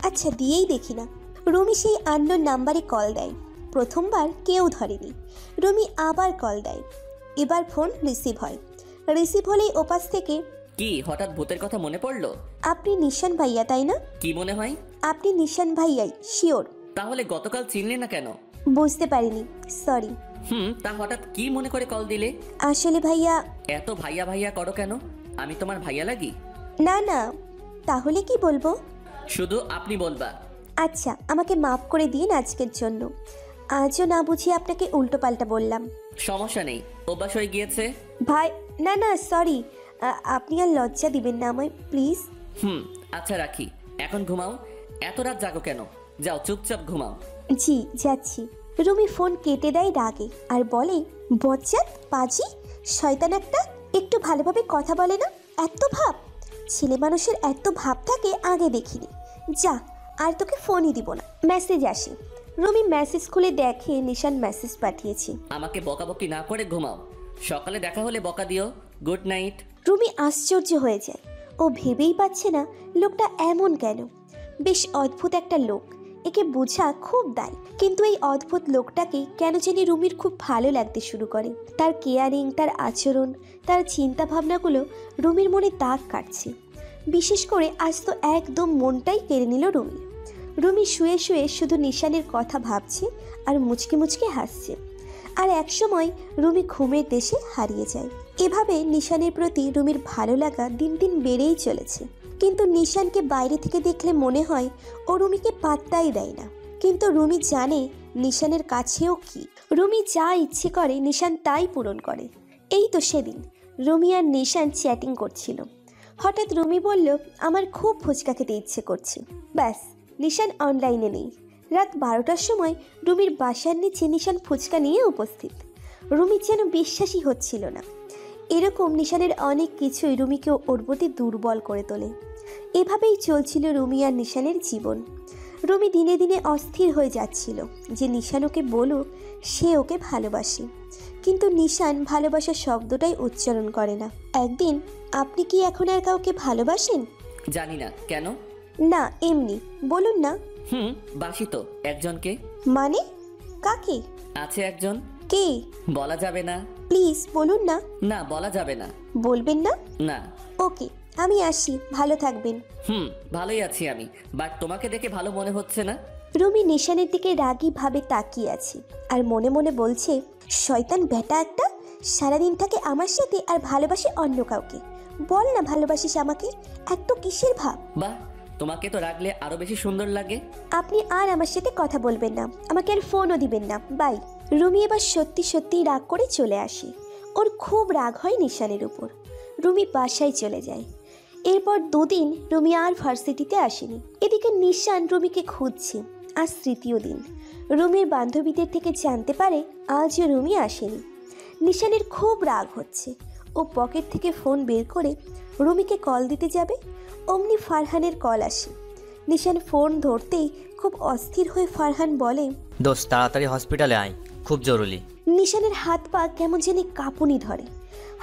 আচ্ছা, দিয়েই দেখি না। রুমি সেই আননোন নাম্বারে কল দেয়। প্রথমবার কেউ ধরেনি। রুমি আবার কল দেয়। এবার ফোন রিসিভ হয়। রিসিভ হলেই ওপাশ থেকে, কি হঠাৎ ভূতের কথা মনে পড়লো? আপনি নিশান ভাইয়া তাই না? কি মনে হয়? আপনি নিশান ভাইয়াই, শিওর। তাহলে গতকাল চিনলে না কেন? বুঝতে পারিনি, সরি। তা হঠাৎ কি মনে করে কল দিলে? আসলে ভাইয়া। এত ভাইয়া ভাইয়া করো কেন? আমি তোমার ভাইয়া লাগি? না না, তাহলে কি বলবো? শুধু আপনি বলবা। আচ্ছা, আমাকে মাফ করে দিন আজকের জন্য। আজও না বুঝিয়ে আপনাকে উল্টো পাল্টা বললাম। সমস্যা নেই, অভ্যাস হয়ে গিয়েছে। ভাই, না না, সরি। আপনি আর লজ্জা দিবেন না আমায়, প্লিজ। আচ্ছা রাখি, এখন ঘুমাও। এত রাত জাগো কেন? যাও চুপচাপ ঘুমাও। জি, যাচ্ছি। রুমি ফোন কেটে দেয় রাগে আর বলে, বজ্জাত, পাজি, শয়তান একটা, একটু ভালোভাবে কথা বলে না? এত ভাব, ছেলে মানুষের এত ভাব থাকে আগে দেখিনি। যা, আর তোকে ফোনই দিব না। মেসেজ আসে। রুমি মেসেজ খুলে দেখে নিশান মেসেজ পাঠিয়েছে। আমাকে বকাবকি না করে ঘুমাও, সকালে দেখা হলে বকা দিও। Good night. রুমি আশ্চর্য হয়ে যায়। ও ভেবেই পাচ্ছে না লোকটা এমন কেন। বেশ অদ্ভুত একটা লোক। একে বোঝা খুব দায়। কিন্তু এই অদ্ভুত লোকটাকে কেন জানি রুমির খুব ভালো লাগতে শুরু করে। তার কেয়ারিং, তার আচরণ, তার চিন্তা ভাবনাগুলো রুমির মনে দাগ কাটছে। বিশেষ করে আজ তো একদম মনটাই কেড়ে নিল রুমি। রুমি শুয়ে শুয়ে শুধু নিশানের কথা ভাবছে আর মুচকে মুচকে হাসছে। আর একসময় রুমি ঘুমের দেশে হারিয়ে যায়। এভাবে নিশানের প্রতি রুমির ভালো লাগা দিন দিন বেড়েই চলেছে। কিন্তু নিশানকে বাইরে থেকে দেখলে মনে হয় ও রুমিকে পাত্তাই দেয় না। কিন্তু রুমি জানে নিশানের কাছেও কি। রুমি যা ইচ্ছে করে নিশান তাই পূরণ করে। এই তো সেদিন রুমি আর নিশান চ্যাটিং করছিল। হঠাৎ রুমি বলল, আমার খুব ফুচকা খেতে ইচ্ছে করছে। ব্যাস, নিশান অনলাইনে নেই। রাত 12টার সময় রুমির বাসার নিচে নিশান ফুচকা নিয়ে উপস্থিত। রুমির যেন বিশ্বাসই হচ্ছিল না। এরকম নিশানের অনেক কিছুই রুমিকে ওর প্রতি দুর্বল করে তোলে। এভাবেই চলছিল রুমি আর নিশানের জীবন। রুমি দিনে দিনে অস্থির হয়ে যাচ্ছিল যে নিশান ওকে বলুক সে ওকে ভালোবাসে, কিন্তু নিশান ভালোবাসার শব্দটাই উচ্চারণ করে না। একদিন, আপনি কি এখন আর কাউকে ভালোবাসেন? জানি না। কেন? না, এমনি বলুন না। বাসি তো একজনকে। মানে? কাকে? আছে একজন। কে? বলা যাবে না। প্লিজ বলুন না। না, বলা যাবে না। বলবেন না? না। ওকে, আমি আসি, ভালো থাকবেন। ভালোই আছি আমি, বাট তোমাকে দেখে ভালো মনে হচ্ছে না। রুমি নিশানের দিকে রাগী ভাবে তাকিয়ে আছে আর মনে মনে বলছে, শয়তান বেটা একটা, সারাদিন থাকে আমার সাথে আর ভালোবাসে অন্য কাউকে। বল না ভালোবাসিস আমাকে, একটু কিসের ভাব? বাহ, তোমাকে তো রাখলে আরো বেশি সুন্দর লাগে। আপনি আর আমার সাথে কথা বলবেন না, আমাকে আর ফোনও দিবেন না, বাই। রুমি এবার সত্যি সত্যি রাগ করে চলে আসে। ওর খুব রাগ হয় নিশানের উপর। রুমি বাসায় চলে যায়। এরপর 2 দিন রুমি আর ভার্সিটিতে আসেনি। এদিকে নিশান রুমিকে খুঁজছে। আজ 3য় দিন। রুমির বান্ধবীদের থেকে জানতে পারে আজও রুমি আসেনি। নিশানের খুব রাগ হচ্ছে। ও পকেট থেকে ফোন বের করে রুমিকে কল দিতে যাবে, অমনি ফারহানের কল আসে। নিশান ফোন ধরতেই খুব অস্থির হয়ে ফারহান বলে, দোস্ত তাড়াতাড়ি হসপিটালে আয়, খুব জরুরি। নিশানের হাত পা কেমন জানি কাঁপুনি ধরে।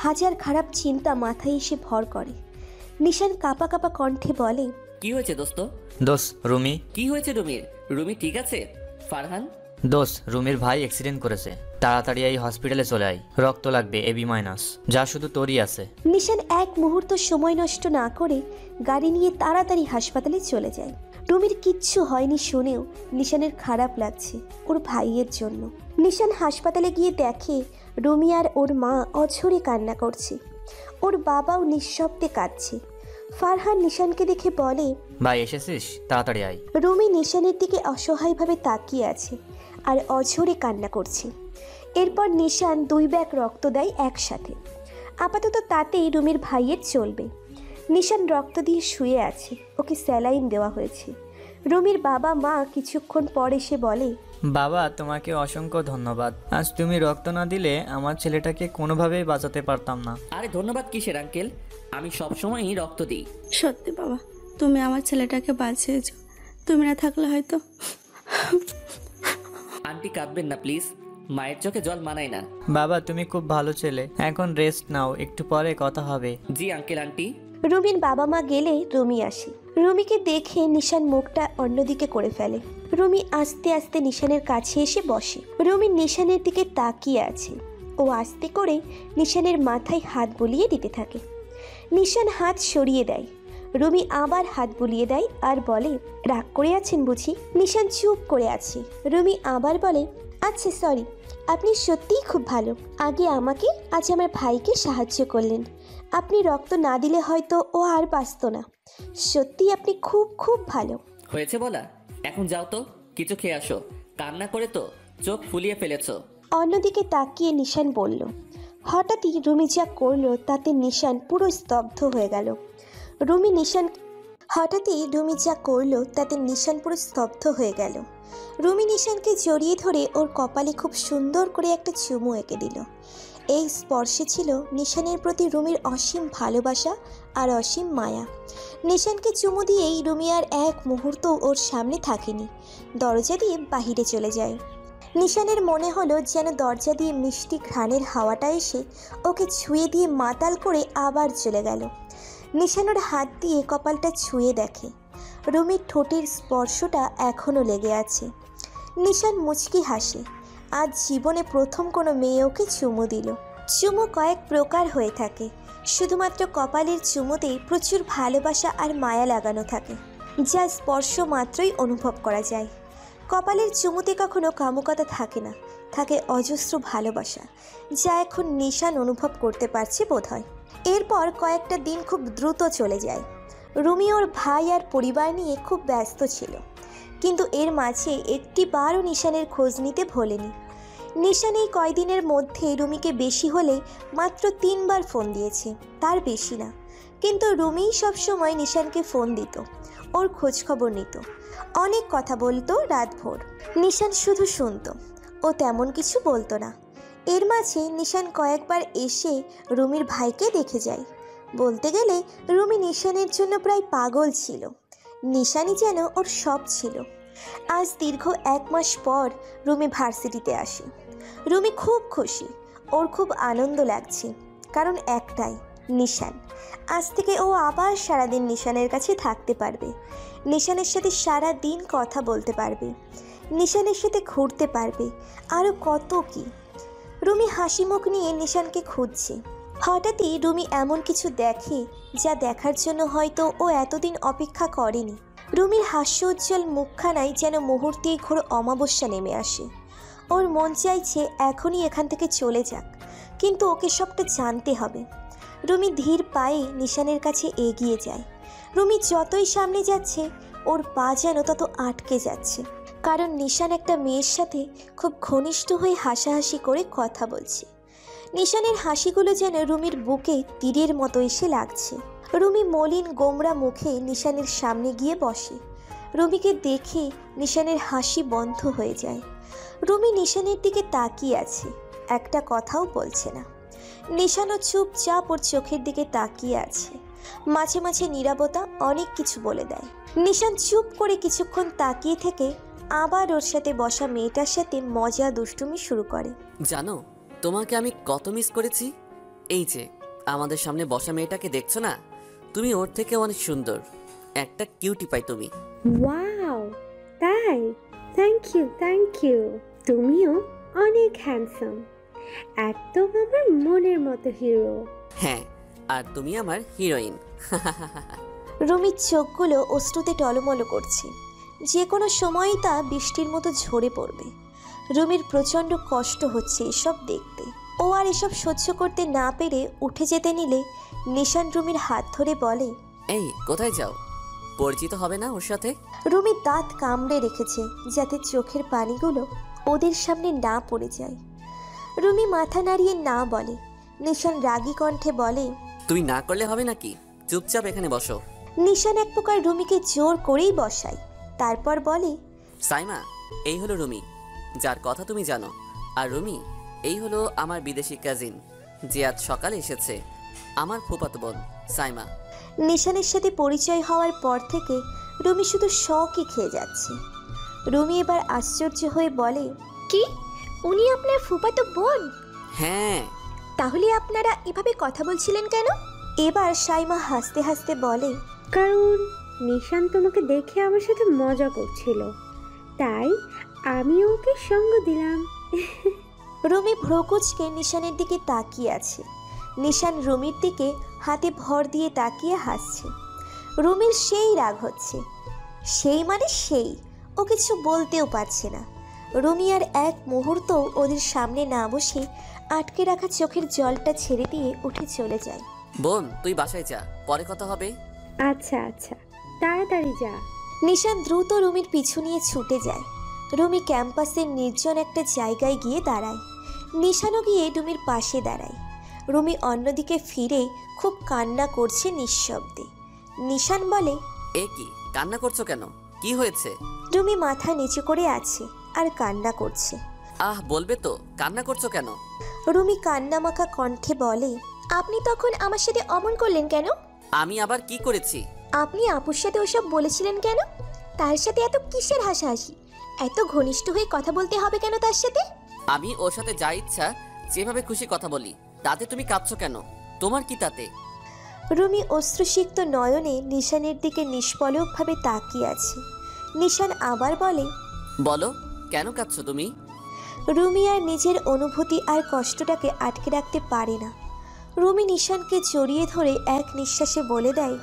হাজার খারাপ চিন্তা মাথায় এসে ভর করে। নিশান কাঁপা কাঁপা কণ্ঠে বলে, কি হয়েছে দোস্ত? দোস্ত রুমি। কি হয়েছে রুমির? রুমি ঠিক আছে? ফারহান? দোস্ত রুমির ভাই অ্যাক্সিডেন্ট করেছে, তাড়াতাড়ি এই হসপিটালে চলে আয়, রক্ত লাগবে AB-, যা শুধু তোরই আছে। নিশান এক মুহূর্ত সময় নষ্ট না করে গাড়ি নিয়ে তাড়াতাড়ি হাসপাতালে চলে যায়। রুমির কিচ্ছু হয়নি শুনেও নিশানের খারাপ লাগছে ওর ভাইয়ের জন্য। নিশান হাসপাতালে গিয়ে দেখে রুমি আর ওর মা অঝরে কান্না করছে। ওর বাবাও নিঃশব্দে কাঁদছে। ফারহান নিশানকে দেখে বলে, ভাই এসেছিস, তাড়াতাড়ি আয়। রুমি নিশানের দিকে অসহায়ভাবে তাকিয়ে আছে আর অঝরে কান্না করছে। এরপর নিশান 2 ব্যাগ রক্ত দেয় একসাথে। আপাতত তাতেই রুমির ভাইয়ের চলবে। নিশান রক্ত দিয়ে শুয়ে আছে, ওকে স্যালাইন দেওয়া হয়েছে। রুমির বাবা মা কিছুক্ষণ পর এসে বলে, বাবা তোমাকে অসংখ্য ধন্যবাদ, আজ তুমি রক্ত না দিলে আমার ছেলেটাকে কোনোভাবেই বাঁচাতে পারতাম না। আরে ধন্যবাদ কিসের আঙ্কেল, আমি সবসময়ই রক্ত দিই। সত্যি বাবা, তুমি আমার ছেলেটাকে বাঁচিয়েছো, তুমি না থাকলে হয়তো। আন্টি কাঁদবেন না প্লিজ, মায়ের চোখে জল মানায় না। বাবা তুমি খুব ভালো ছেলে, এখন রেস্ট নাও, একটু পরে কথা হবে। জি আঙ্কেল আন্টি। রুমির বাবা মা গেলে রুমি আসে। রুমিকে দেখে নিশান মুখটা অন্যদিকে করে ফেলে। রুমি আস্তে আস্তে নিশানের কাছে এসে বসে। রুমি নিশানের দিকে তাকিয়ে আছে। ও আস্তে করে নিশানের মাথায় হাত বুলিয়ে দিতে থাকে। নিশান হাত সরিয়ে দেয়। রুমি আবার হাত বুলিয়ে দেয় আর বলে, রাগ করে আছেন বুঝি? নিশান চুপ করে আছে। রুমি আবার বলে, আচ্ছা সরি, আপনি সত্যিই খুব ভালো। আগে আমাকে, আজ আমার ভাইকে সাহায্য করলেন। আপনি রক্ত না দিলে হয়তো ও আর বাঁচত না। সত্যি আপনি খুব খুব ভালো। হয়েছে বলা, এখন যাও তো, কিছু খেয়ে আসো। কান্না করে তো চোখ ফুলিয়ে ফেলেছো। অন্যদিকে তাকিয়ে নিশান বলল। হঠাৎই রুমি যা করলো তাতে নিশান পুরো স্তব্ধ হয়ে গেল। রুমি নিশানকে জড়িয়ে ধরে ওর কপালে খুব সুন্দর করে একটা চুমু এঁকে দিল। এই স্পর্শে ছিল নিশানের প্রতি রুমির অসীম ভালোবাসা আর অসীম মায়া। নিশানকে চুমু দিয়েই রুমি আর এক মুহূর্ত ওর সামনে থাকেনি, দরজা দিয়ে বাহিরে চলে যায়। নিশানের মনে হলো যেন দরজা দিয়ে মিষ্টি ঘ্রাণের হাওয়াটা এসে ওকে ছুঁয়ে দিয়ে মাতাল করে আবার চলে গেল। নিশান ওর হাত দিয়ে কপালটা ছুঁয়ে দেখে। রুমির ঠোঁটের স্পর্শটা এখনও লেগে আছে। নিশান মুচকি হাসে। আজ জীবনে প্রথম কোনো মেয়ে ওকে চুমু দিল। চুমু কয়েক প্রকার হয়ে থাকে। শুধুমাত্র কপালের চুমুতেই প্রচুর ভালোবাসা আর মায়া লাগানো থাকে, যা স্পর্শ মাত্রই অনুভব করা যায়। কপালের চুমুতে কখনো কামুকতা থাকে না, থাকে অজস্র ভালোবাসা, যা এখন নিশান অনুভব করতে পারছে বোধহয়। এরপর কয়েকটা দিন খুব দ্রুত চলে যায়। রুমি ওর ভাই আর পরিবার নিয়ে খুব ব্যস্ত ছিল, কিন্তু এর মাঝে একটিবারও নিশানের খোঁজ নিতে ভোলেনি। নিশান এই কয়দিনের মধ্যে রুমিকে বেশি হলে মাত্র 3 বার ফোন দিয়েছে, তার বেশি না। কিন্তু রুমিই সবসময় নিশানকে ফোন দিত, ওর খোঁজ খবর নিত, অনেক কথা বলতো রাতভর। নিশান শুধু শুনতো, ও তেমন কিছু বলতো না। এর মাঝে নিশান কয়েকবার এসে রুমির ভাইকে দেখে যায়। বলতে গেলে রুমি নিশানের জন্য প্রায় পাগল ছিল। নিশানই যেন ওর সব ছিল। আজ দীর্ঘ 1 মাস পর রুমি ভার্সিটিতে আসে। রুমি খুব খুশি, ওর খুব আনন্দ লাগছে, কারণ একটাই, নিশান। আজ থেকে ও আবার সারাদিন নিশানের কাছে থাকতে পারবে, নিশানের সাথে সারা দিন কথা বলতে পারবে, নিশানের সাথে ঘুরতে পারবে, আরও কত কি। রুমি হাসি মুখ নিয়ে নিশানকে খুঁজছে। হঠাৎই রুমি এমন কিছু দেখে যা দেখার জন্য হয়তো ও এতদিন অপেক্ষা করেনি। রুমির হাস্যোজ্জ্বল মুখখানায় যেন মুহূর্তেই ঘোর অমাবস্যা নেমে আসে। ওর মন চাইছে এখনই এখান থেকে চলে যাক, কিন্তু ওকে সবটা জানতে হবে। রুমি ধীর পায়ে নিশানের কাছে এগিয়ে যায়। রুমি যতই সামনে যাচ্ছে ওর পা যেন তত আটকে যাচ্ছে, কারণ নিশান একটা মেয়ের সাথে খুব ঘনিষ্ঠ হয়ে হাসাহাসি করে কথা বলছে। নিশানের হাসিগুলো যেন রুমির বুকে তীরের মতো এসে লাগছে। রুমি মলিন গোমরা মুখে নিশানের সামনে গিয়ে বসে। রুমিকে দেখে নিশানের হাসি বন্ধ হয়ে যায়। রুমি নিশানের দিকে তাকিয়ে আছে, একটা কথাও বলছে না। নিশানও চুপচাপ ওর চোখের দিকে তাকিয়ে আছে। মাঝে মাঝে নীরবতা অনেক কিছু বলে দেয়। নিশান চুপ করে কিছুক্ষণ তাকিয়ে থেকে আবার ওর সাথে বসা মেয়েটার সাথে মজা দুষ্টুমি শুরু করে। জানো তোমাকে আমি কত মিস করেছি। এই যে আমাদের সামনে বসা মেয়েটাকে দেখছো না, তুমি ওর থেকে অনেক সুন্দর, একটা কিউটি পাই তুমি। ওয়াও, তাই? Thank you. তুমিও অনেক হ্যান্ডসাম, একদম আমার মনের মতো হিরো। হ্যাঁ, আর তুমি আমার হিরোইন। রুমির চোখগুলো অশ্রুতে টলমলো করছে, যে কোনো সময়ই তা বৃষ্টির মতো ঝরে পড়বে। রুমির প্রচণ্ড কষ্ট হচ্ছে এসব দেখতে। ও আর এসব সহ্য করতে না পেরে উঠে যেতে নিলে নিশান রুমির হাত ধরে বলে, এই কোথায় যাও? পরিচিত হবে না ওর সাথে? রুমি দাঁত কামড়ে রেখেছে যাতে চোখের পানিগুলো ওদের সামনে না পড়ে যায়। রুমি মাথা নাড়িয়ে না বলে। নিশান রাগী কণ্ঠে বলে, তুই না করলে হবে নাকি? চুপচাপ এখানে বসো। নিশান এক প্রকার রুমিকে জোর করেই বসায়। তারপর বলে, সাইমা, এই হলো রুমি, যার কথা তুমি জানো। আর রুমি, এই হলো আমার বিদেশি কাজিন, যে আজ সকালে এসেছে, আমার ফুফাতো বোন সাইমা। নিশানের সাথে পরিচয় হওয়ার পর থেকে রুমি শুধু শখই খেয়ে যাচ্ছে। রুমি এবার আশ্চর্য হয়ে বলে, কি, উনি আপনার ফুফাতো বোন? হ্যাঁ। তাহলে আপনারা এভাবে কথা বলছিলেন কেন? এবার সাইমা হাসতে হাসতে বলে, কারণ নিশান তোমাকে দেখে আমার সাথে মজা করছিল, তাই আমি ওকে সঙ্গ দিলাম। রুমি ভ্রকুচকে নিশানের দিকে তাকিয়ে আছে। নিশান রুমির দিকে হাতে ভর দিয়ে তাকিয়ে হাসছে। রুমির সেই রাগ হচ্ছে, সেই মানে সেই, ও কিছু বলতেও পারছে না। রুমি আর এক মুহূর্ত ওদের সামনে না বসে আটকে রাখা চোখের জলটা ছেড়ে দিয়ে উঠে চলে যায়। বোন, তুই বাসায় যা, পরে কথা হবে। আচ্ছা, তাড়াতাড়ি যা। নিশান দ্রুত রুমির পিছু নিয়ে ছুটে যায়। রুমি ক্যাম্পাসের নির্জন একটা জায়গায় গিয়ে দাঁড়ায়। নিশানও গিয়ে রুমির পাশে দাঁড়ায়। রুমি অন্যদিকে ফিরে খুব কান্না করছে নিঃশব্দে। নিশান বলে, এ কি, কান্না করছো কেন? কি হয়েছে? রুমি মাথা নিচু করে আছে আর কান্না করছে। আহ, বলবে তো, কান্না করছো কেন? রুমি কান্নামাখা কণ্ঠে বলে, আপনি তখন আমার সাথে অমন করলেন কেন? আমি আবার কি করেছি? আপনি আপুর সাথে ওসব বলেছিলেন কেন? তার সাথে এত কিসের হাসাহাসি? এত ঘনিষ্ঠ হয়ে কথা বলতে হবে কেন তার সাথে? আমি ওর সাথে যা ইচ্ছা যেভাবে খুশি কথা বলি, তাতে তুমি কাঁদছো কেন? তোমার কি তাতে? রুমি অশ্রুসিক্ত নয়নে নিশানের দিকে নিষ্পলকভাবে তাকিয়ে আছে। নিশান আবার বলে, বলো, কেন কাঁদছো তুমি? রুমি আর নিজের অনুভূতি আর কষ্টটাকে আটকে রাখতে পারে না। রুমি নিশানকে জড়িয়ে ধরে এক নিঃশ্বাসে বলে দেয়,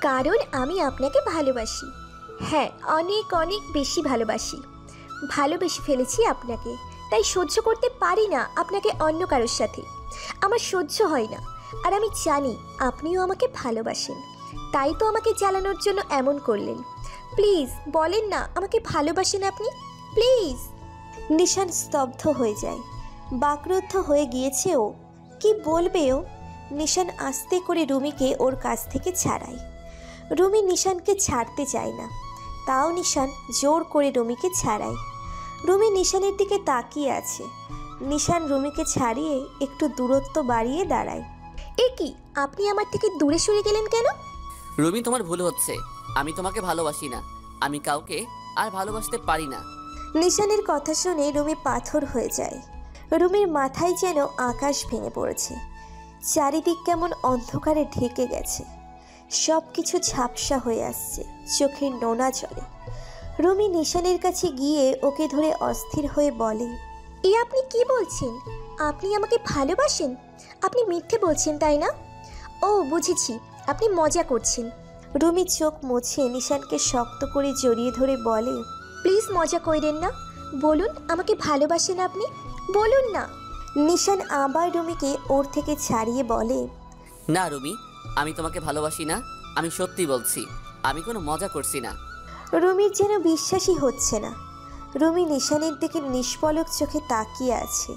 কারণ আমি আপনাকে ভালোবাসি। হ্যাঁ, অনেক অনেক বেশি ভালোবাসি। ভালোবেসে ফেলেছি আপনাকে, তাই সহ্য করতে পারি না আপনাকে অন্য কারোর সাথে। আমার সহ্য হয় না। আর আমি জানি আপনিও আমাকে ভালোবাসেন, তাই তো আমাকে জ্বালানোর জন্য এমন করলেন। প্লিজ বলেন না আমাকে ভালোবাসেন আপনি, প্লিজ। নিশান স্তব্ধ হয়ে যায়, বাকরুদ্ধ হয়ে গিয়েছে ও। কি বলবে ও? নিশান আস্তে করে রুমিকে ওর কাছ থেকে ছাড়ায়। রুমি নিশানকে ছাড়তে চায় না, তাও নিশান জোর করে রুমিকে ছাড়ায়। রুমি নিশানের দিকে তাকিয়ে আছে। নিশান রুমিকে ছাড়িয়ে একটু দূরত্ব বাড়িয়ে দাঁড়ায়। এ কি, আপনি আমার থেকে দূরে সরে গেলেন কেন? রুমি, তোমার ভুল হচ্ছে। আমি তোমাকে ভালোবাসি না। আমি কাউকে আর ভালোবাসতে পারি না। নিশানের কথা শুনে রুমি পাথর হয়ে যায়। রুমির মাথায় যেন আকাশ ভেঙে পড়েছে। চারিদিক কেমন অন্ধকারে ঢেকে গেছে। সব কিছু ঝাপসা হয়ে আসছে, চোখের নোনা জলে। রুমি নিশানের কাছে গিয়ে ওকে ধরে অস্থির হয়ে বলে, এ আপনি কি বলছেন? আপনি আমাকে ভালোবাসেন? আপনি মিথ্যে বলছেন তাই না? ও বুঝেছি, আপনি মজা করছেন। রুমি চোখ মুছে নিশানকে শক্ত করে জড়িয়ে ধরে বলে, প্লিজ মজা কইরেন না, বলুন আমাকে ভালোবাসেন আপনি, বলুন না। নিশান আবার রুমিকে ওর থেকে ছাড়িয়ে বলে, না রুমি, আমি তোমাকে ভালোবাসি না। আমি সত্যি বলছি, আমি কোনো মজা করছি না। রুমির যেন বিশ্বাসই হচ্ছে না। রুমি নিশানের দিকে নিষ্পলক চোখে তাকিয়ে আছে।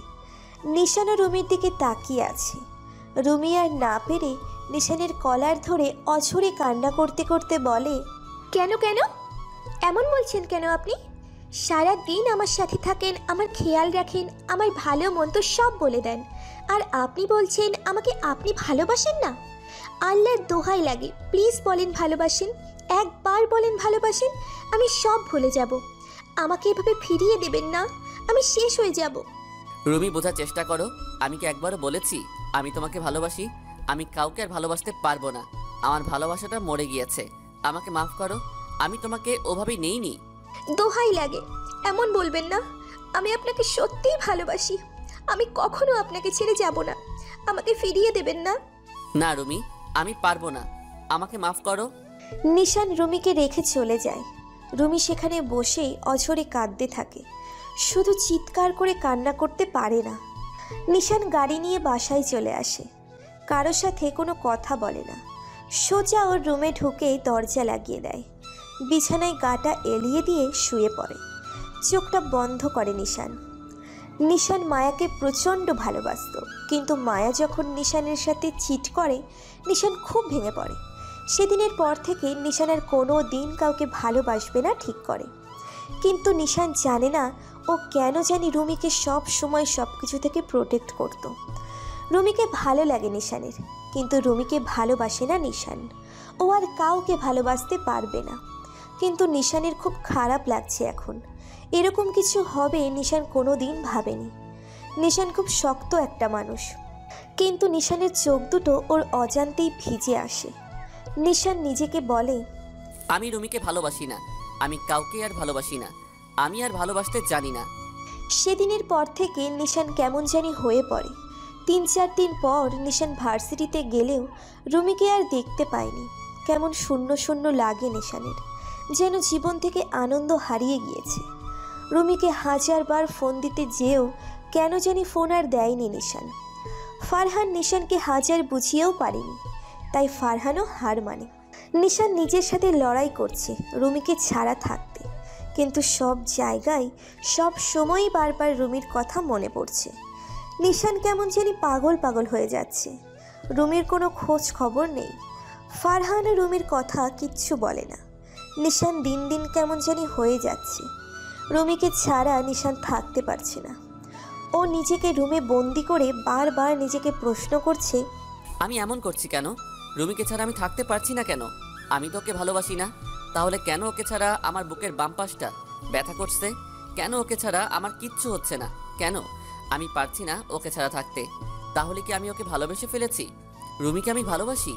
নিশানও রুমির দিকে তাকিয়ে আছে। রুমি আর না পেরে নিশানের কলার ধরে অঝরে কান্না করতে করতে বলে, কেন কেন এমন বলছেন কেন আপনি? সারা দিন আমার সাথে থাকেন, আমার খেয়াল রাখেন, আমার ভালো মন্দ সব বলে দেন, আর আপনি বলছেন আমাকে আপনি ভালোবাসেন না? আল্লাহর দোহাই লাগে, প্লিজ বলেন ভালোবাসেন, একবার বলেন ভালোবাসেন, আমি সব ভুলে যাব। আমাকে এভাবে ফিরিয়ে দেবেন না, আমি শেষ হয়ে যাব। রুমি, বোঝার চেষ্টা করো। আমি কি একবারও বলেছি আমি তোমাকে ভালোবাসি? আমি কাউকে আর ভালোবাসতে পারবো না। আমার ভালোবাসাটা মরে গিয়েছে। আমাকে মাফ করো। আমি তোমাকে ওভাবেই নেইনি। দোহাই লাগে, এমন বলবেন না। আমি আপনাকে সত্যিই ভালোবাসি। আমি কখনো আপনাকে ছেড়ে যাব না। আমাকে ফিরিয়ে দেবেন না। না রুমি, আমি পারবো না। আমাকে মাফ করো। নিশান রুমিকে রেখে চলে যায়। রুমি সেখানে বসেই অঝরে কাঁদতে থাকে, শুধু চিৎকার করে কান্না করতে পারে না। নিশান গাড়ি নিয়ে বাসায় চলে আসে। কারো সাথে কোনো কথা বলে না, সোজা ওর রুমে ঢুকেই দরজা লাগিয়ে দেয়। বিছানায় গাটা এলিয়ে দিয়ে শুয়ে পড়ে। চোখটা বন্ধ করে নিশান। নিশান মায়াকে প্রচণ্ড ভালোবাসত, কিন্তু মায়া যখন নিশানের সাথে চিট করে, নিশান খুব ভেঙে পড়ে। সেদিনের পর থেকে নিশান আর কোনো দিন কাউকে ভালোবাসবে না ঠিক করে। কিন্তু নিশান জানে না ও কেন জানি রুমিকে সব সময় সব কিছু থেকে প্রোটেক্ট করত। রুমিকে ভালো লাগে নিশানের, কিন্তু রুমিকে ভালোবাসে না নিশান। ও আর কাউকে ভালোবাসতে পারবে না। কিন্তু নিশানের খুব খারাপ লাগছে এখন। এরকম কিছু হবে নিশান কোনো দিন ভাবেনি। নিশান খুব শক্ত একটা মানুষ, কিন্তু নিশানের চোখ দুটো ওর অজান্তেই ভিজে আসে। নিশান নিজেকে বলে, আমি রুমিকে ভালোবাসি না। আমি কাউকে আর ভালোবাসি না। আমি আর ভালোবাসতে জানি না। সেদিনের পর থেকে নিশান কেমন জানি হয়ে পড়ে। 3-4 দিন পর নিশান ভার্সিটিতে গেলেও রুমিকে আর দেখতে পায়নি। কেমন শূন্য শূন্য লাগে নিশানের, যেন জীবন থেকে আনন্দ হারিয়ে গিয়েছে। রুমিকে 1000বার ফোন দিতে যেও কেন জানি ফোন আর দেয়নি নিশান। ফারহান নিশানকে 1000 বুঝিয়েও পারেনি, তাই ফারহানও হার মানে। নিশান নিজের সাথে লড়াই করছে রুমিকে ছাড়া থাকতে, কিন্তু সব জায়গায় সব সময়ই বারবার রুমির কথা মনে পড়ছে। নিশান কেমন জানি পাগল পাগল হয়ে যাচ্ছে। রুমির কোনো খোঁজ খবর নেই। ফারহান রুমির কথা কিচ্ছু বলে না। নিশান দিন দিন কেমন জানি হয়ে যাচ্ছে। রুমিকে ছাড়া নিশান থাকতে পারছে না। ও নিজেকে রুমে বন্দি করে বারবার নিজেকে প্রশ্ন করছে, আমি এমন করছি কেন? রুমিকে ছাড়া আমি থাকতে পারছি না কেন? আমি তোকে ভালোবাসি না, তাহলে কেন ওকে ছাড়া আমার বুকের বাম পাশটা ব্যথা করছে? কেন ওকে ছাড়া আমার কিচ্ছু হচ্ছে না? কেন আমি পারছি না ওকে ছাড়া থাকতে? তাহলে কি আমি ওকে ভালোবেসে ফেলেছি? রুমিকে আমি ভালোবাসি?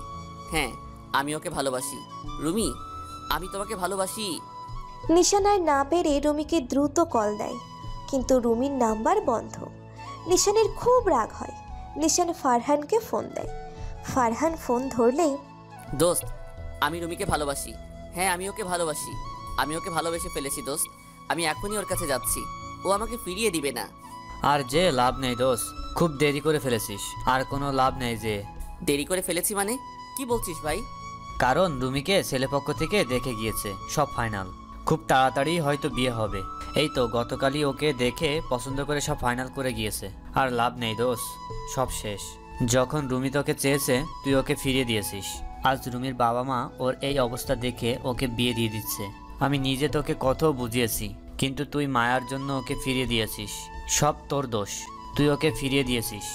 হ্যাঁ, আমি ওকে ভালোবাসি। রুমি, আমি তোমাকে ভালোবাসি। নিশান আর না পেরে রুমিকে দ্রুত কল দেয়, কিন্তু রুমির নাম্বার বন্ধ। নিশানের খুব রাগ হয়। নিশান ফারহানকে ফোন দেয়। ফারহান ফোন ধরলেই, দোস্ত, আমি রুমিকে ভালোবাসি। হ্যাঁ, আমি ওকে ভালোবাসি। আমি ওকে ভালোবেসে ফেলেছি দোস্ত। আমি এখনই ওর কাছে যাচ্ছি। ও আমাকে ফিরিয়ে দিবে না। আর যে লাভ নেই দোস্ত, খুব দেরি করে ফেলেছিস। আর কোনো লাভ নেই যে। দেরি করে ফেলেছি মানে? কি বলছিস ভাই? কারণ রুমিকে ছেলেপক্ষ থেকে দেখে গিয়েছে, সব ফাইনাল। খুব তাড়াতাড়ি হয়তো বিয়ে হবে। এই তো গতকালই ওকে দেখে পছন্দ করে সব ফাইনাল করে গিয়েছে। আর লাভ নেই দোস্ত, সব শেষ। যখন রুমি তোকে চেয়েছে তুই ওকে ফিরিয়ে দিয়েছিস। আজ রুমির বাবা মা ওর এই অবস্থা দেখে ওকে বিয়ে দিয়ে দিচ্ছে। আমি নিজে তোকে কত বুঝিয়েছি, কিন্তু তুই মায়ার জন্য ওকে ফিরিয়ে দিয়েছিস। সব তোর দোষ। তুই ওকে ফিরিয়ে দিয়েছিস,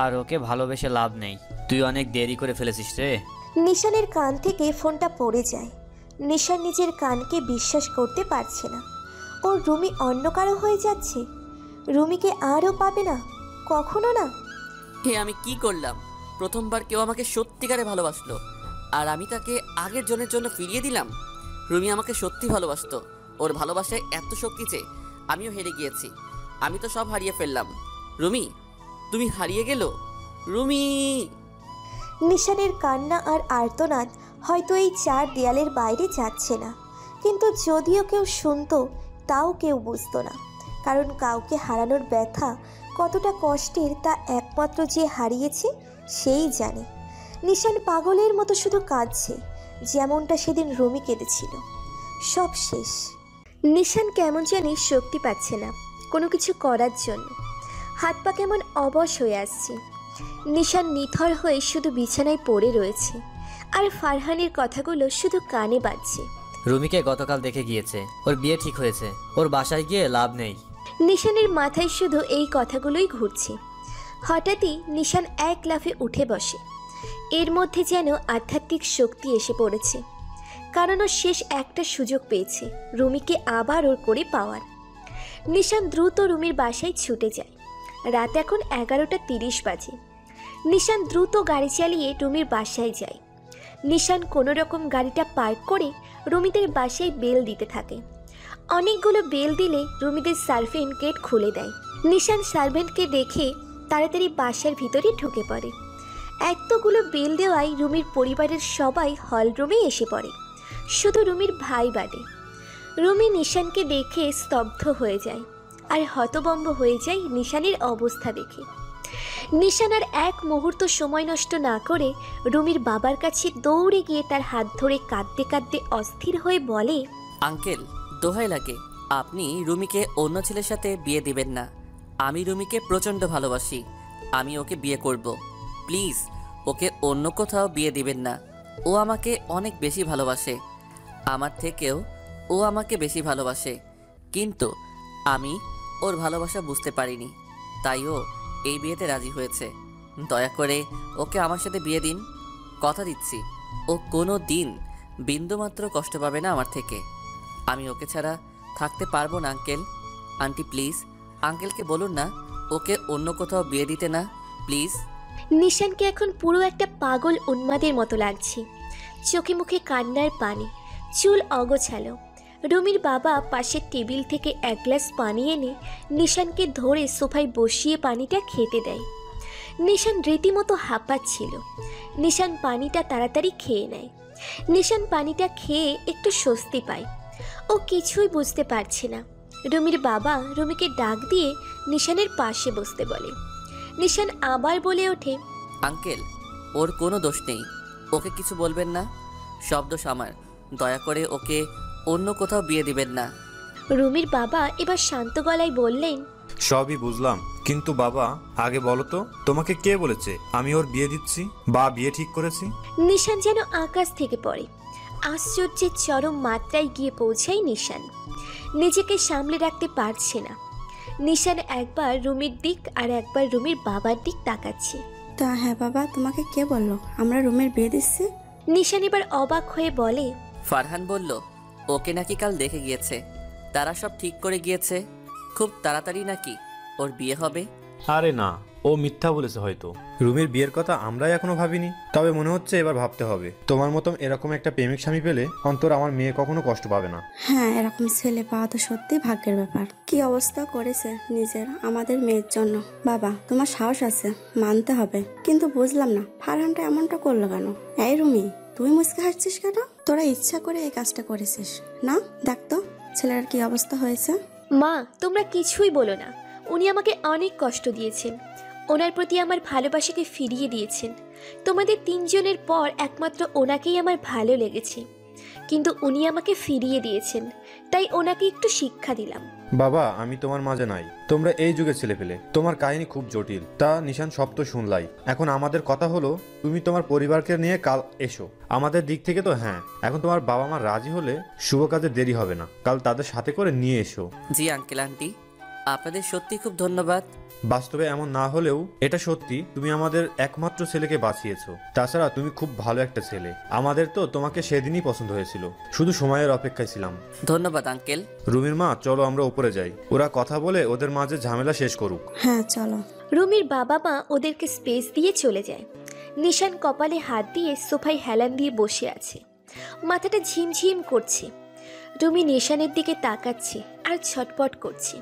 আর ওকে ভালোবেসে লাভ নেই। তুই অনেক দেরি করে ফেলেছিস রে। নিশানের কান থেকে ফোনটা পড়ে যায়। নিশান নিজের কানকে বিশ্বাস করতে পারছে না। ওর রুমি অন্য কারো হয়ে যাচ্ছে। রুমিকে আরও পাবে না, কখনো না। হে, আমি কি করলাম? প্রথমবার কেউ আমাকে সত্যিকারে ভালোবাসলো, আর আমি তাকে আগের জনের জন্য ফিরিয়ে দিলাম। রুমি আমাকে সত্যি ভালোবাসতো। ওর ভালোবাসায় এত শক্তি যে আমিও হেরে গিয়েছি। আমি তো সব হারিয়ে ফেললাম। রুমি, তুমি হারিয়ে গেল। রুমি। নিশানের কান্না আর আর্তনাদ হয়তো এই চার দেয়ালের বাইরে যাচ্ছে না, কিন্তু যদিও কেউ শুনতো তাও কেউ বুঝতো না। কারণ কাউকে হারানোর ব্যথা কতটা কষ্টের তা একমাত্র যে হারিয়েছে সেই জানে। নিশান পাগলের মতো শুধু কাঁদছে, যেমনটা সেদিন রুমি কেঁদেছিল। সব শেষ। নিশান কেমন জানি শক্তি পাচ্ছে না কোনো কিছু করার জন্য। হাত পা কেমন অবশ হয়ে আসছে। নিশান নিথর হয়ে শুধু বিছানায় পড়ে রয়েছে, আর ফারহানের কথাগুলো শুধু কানে বাজছে। রুমিকে গতকাল দেখে গিয়েছে, ওর বিয়ে ঠিক হয়েছে। ওর বাসায় গিয়ে লাভ নেই। নিশানের মাথায় শুধু এই কথাগুলোই ঘুরছে। হঠাৎই নিশান এক লাফে উঠে বসে। এর মধ্যে যেন আধ্যাত্মিক শক্তি এসে পড়েছে, কারণ ও শেষ একটা সুযোগ পেয়েছে রুমিকে আবার ওর করে পাওয়ার। নিশান দ্রুত রুমির বাসায় ছুটে যায়। রাত এখন 11:30 বাজে। নিশান দ্রুত গাড়ি চালিয়ে রুমির বাসায় যায়। নিশান কোনো রকম গাড়িটা পার্ক করে রুমিদের বাসায় বেল দিতে থাকে। অনেকগুলো বেল দিলে রুমিদের সার্ভেন্ট গেট খুলে দেয়। নিশান সার্ভেন্টকে দেখে তাড়াতাড়ি বাসার ভিতরে ঢুকে পড়ে। এতগুলো বেল দেওয়ায় রুমির পরিবারের সবাই হল রুমে এসে পড়ে, শুধু রুমির ভাই বাদে। রুমি নিশানকে দেখে স্তব্ধ হয়ে যায়, আর হতভম্ব হয়ে যায় নিশানের অবস্থা দেখে। নিশান আর এক মুহূর্ত সময় নষ্ট না করে রুমির বাবার কাছে দৌড়ে গিয়ে তার হাত ধরে কাঁদতে কাঁদতে অস্থির হয়ে বলে, আঙ্কেল, দোহাই লাগে, আপনি রুমিকে অন্য ছেলের সাথে বিয়ে দিবেন না। আমি রুমিকে প্রচণ্ড ভালোবাসি। আমি ওকে বিয়ে করব। প্লিজ ওকে অন্য কোথাও বিয়ে দিবেন না। ও আমাকে অনেক বেশি ভালোবাসে। আমার থেকেও ও আমাকে বেশি ভালোবাসে, কিন্তু আমি ওর ভালোবাসা বুঝতে পারিনি, তাই ও এই বিয়েতে রাজি হয়েছে। দয়া করে ওকে আমার সাথে বিয়ে দিন। কথা দিচ্ছি, ও কোনো দিন বিন্দুমাত্র কষ্ট পাবে না আমার থেকে। আমি ওকে ছাড়া থাকতে পারবো না আঙ্কেল। আন্টি প্লিজ আঙ্কেলকে বলুন না ওকে অন্য কোথাও বিয়ে দিতে না, প্লিজ। নিশানকে এখন পুরো একটা পাগল উন্মাদের মতো লাগছে। চোখে মুখে কান্নার পানি, চুল অগোছালো। রুমির বাবা পাশের টেবিল থেকে এক গ্লাস পানি এনে নিশানকে ধরে সোফায় বসিয়ে পানিটা খেতে দেয়। নিশান রীতিমতো হাঁপাচ্ছিল। নিশান পানিটা তাড়াতাড়ি খেয়ে নেয়। নিশান পানিটা খেয়ে একটু স্বস্তি পায়। ও কিছুই বুঝতে পারছে না। রুমির বাবা রুমিকে ডাক দিয়ে নিশানের পাশে বসতে বলে। নিশান আবার বলে ওঠে, আঙ্কেল, ওর কোনো দোষ নেই। ওকে কিছু বলবেন না, সব দোষ আমার। দয়া করে ওকে অন্য কোথাও বিয়ে দিবেন না। রুমির বাবা এবার শান্ত গলায় বললেন, সবই বুঝলাম, কিন্তু বাবা আগে বলো তো তোমাকে কে বলেছে আমি ওর বিয়ে দিচ্ছি বা বিয়ে ঠিক করেছি? নিশান যেন আকাশ থেকে পড়ে। আশ্চর্যের চরম মাত্রায় গিয়ে পৌঁছায় নিশান। নিজেকে সামলে রাখতে পারছে না। নিশান একবার রুমির দিক আর একবার রুমির বাবার দিক তাকাচ্ছে। তা হ্যাঁ বাবা, তোমাকে কে বললো আমরা রুমের বিয়ে দিচ্ছি? নিশান এবার অবাক হয়ে বলে, ফারহান বলল ওকে নাকি কাল দেখে গিয়েছে। তারা সব ঠিক করে গিয়েছে, খুব তাড়াতাড়ি নাকি ওর বিয়ে হবে। আরে না, ও মিথ্যা বলেছে হয়তো। রুমির বিয়ের কথা আমরাই এখনো ভাবিনি, তবে মনে হচ্ছে এবার ভাবতে হবে। তোমার মতন এরকম একটা প্রেমিক স্বামী পেলে অন্তর আমার মেয়ে কখনো কষ্ট পাবে না। হ্যাঁ, এরকম ছেলে পাওয়া তো সত্যি ভাগ্যের ব্যাপার। কি অবস্থা করেছে নিজের আমাদের মেয়ের জন্য। বাবা, তোমার সাহস আছে, মানতে হবে, কিন্তু বুঝলাম না ফারহানটা এমনটা করলো কেন। এই রুমি, তুই মুচকে হাসছিস কেন? তোরা ইচ্ছা করে এই কাজটা করেছিস না? দেখ তো ছেলের কি অবস্থা হয়েছে। মা, তোমরা কিছুই বলো না। উনি আমাকে অনেক কষ্ট দিয়েছেন, ওনার প্রতি আমার ভালোবাসাকে ফিরিয়ে দিয়েছেন। তোমাদের তিনজনের পর একমাত্র ওনাকেই আমার ভালো লেগেছে, কিন্তু উনি আমাকে ফিরিয়ে দিয়েছেন, তাই ওনাকে একটু শিক্ষা দিলাম। বাবা, আমি তোমার মাঝে নাই। তোমরা এই যুগে ছেলে পেলে, তোমার কাহিনী খুব জটিল, তা নিশান সব তো শুনলাই। এখন আমাদের কথা হলো তুমি তোমার পরিবারকে নিয়ে কাল এসো। আমাদের দিক থেকে তো হ্যাঁ, এখন তোমার বাবা মা রাজি হলে শুভ কাজে দেরি হবে না, কাল তাদের সাথে করে নিয়ে এসো। জি আঙ্কেল আন্টি, আপনাদের সত্যি খুব ধন্যবাদ। বাস্তবে এমন না হলেও এটা সত্যি, তুমি আমাদের একমাত্র ছেলেকে বাঁচিয়েছো। তাছাড়া তুমি খুব ভালো একটা ছেলে, আমাদের তো তোমাকে সেদিনই পছন্দ হয়েছিল, শুধু সময়ের অপেক্ষায় ছিলাম। ধন্যবাদ আঙ্কেল। রুমির মা, চলো আমরা উপরে যাই, ওরা কথা বলে ওদের মাঝে ঝামেলা শেষ করুক। হ্যাঁ চলো। রুমির বাবা মা ওদেরকে স্পেস দিয়ে চলে যায়। নিশান কপালে হাত দিয়ে সোফায় হেলান দিয়ে বসে আছে, মাথাটা ঝিমঝিম করছে। রুমি নিশানের দিকে তাকাচ্ছে আর ছটপট করছে।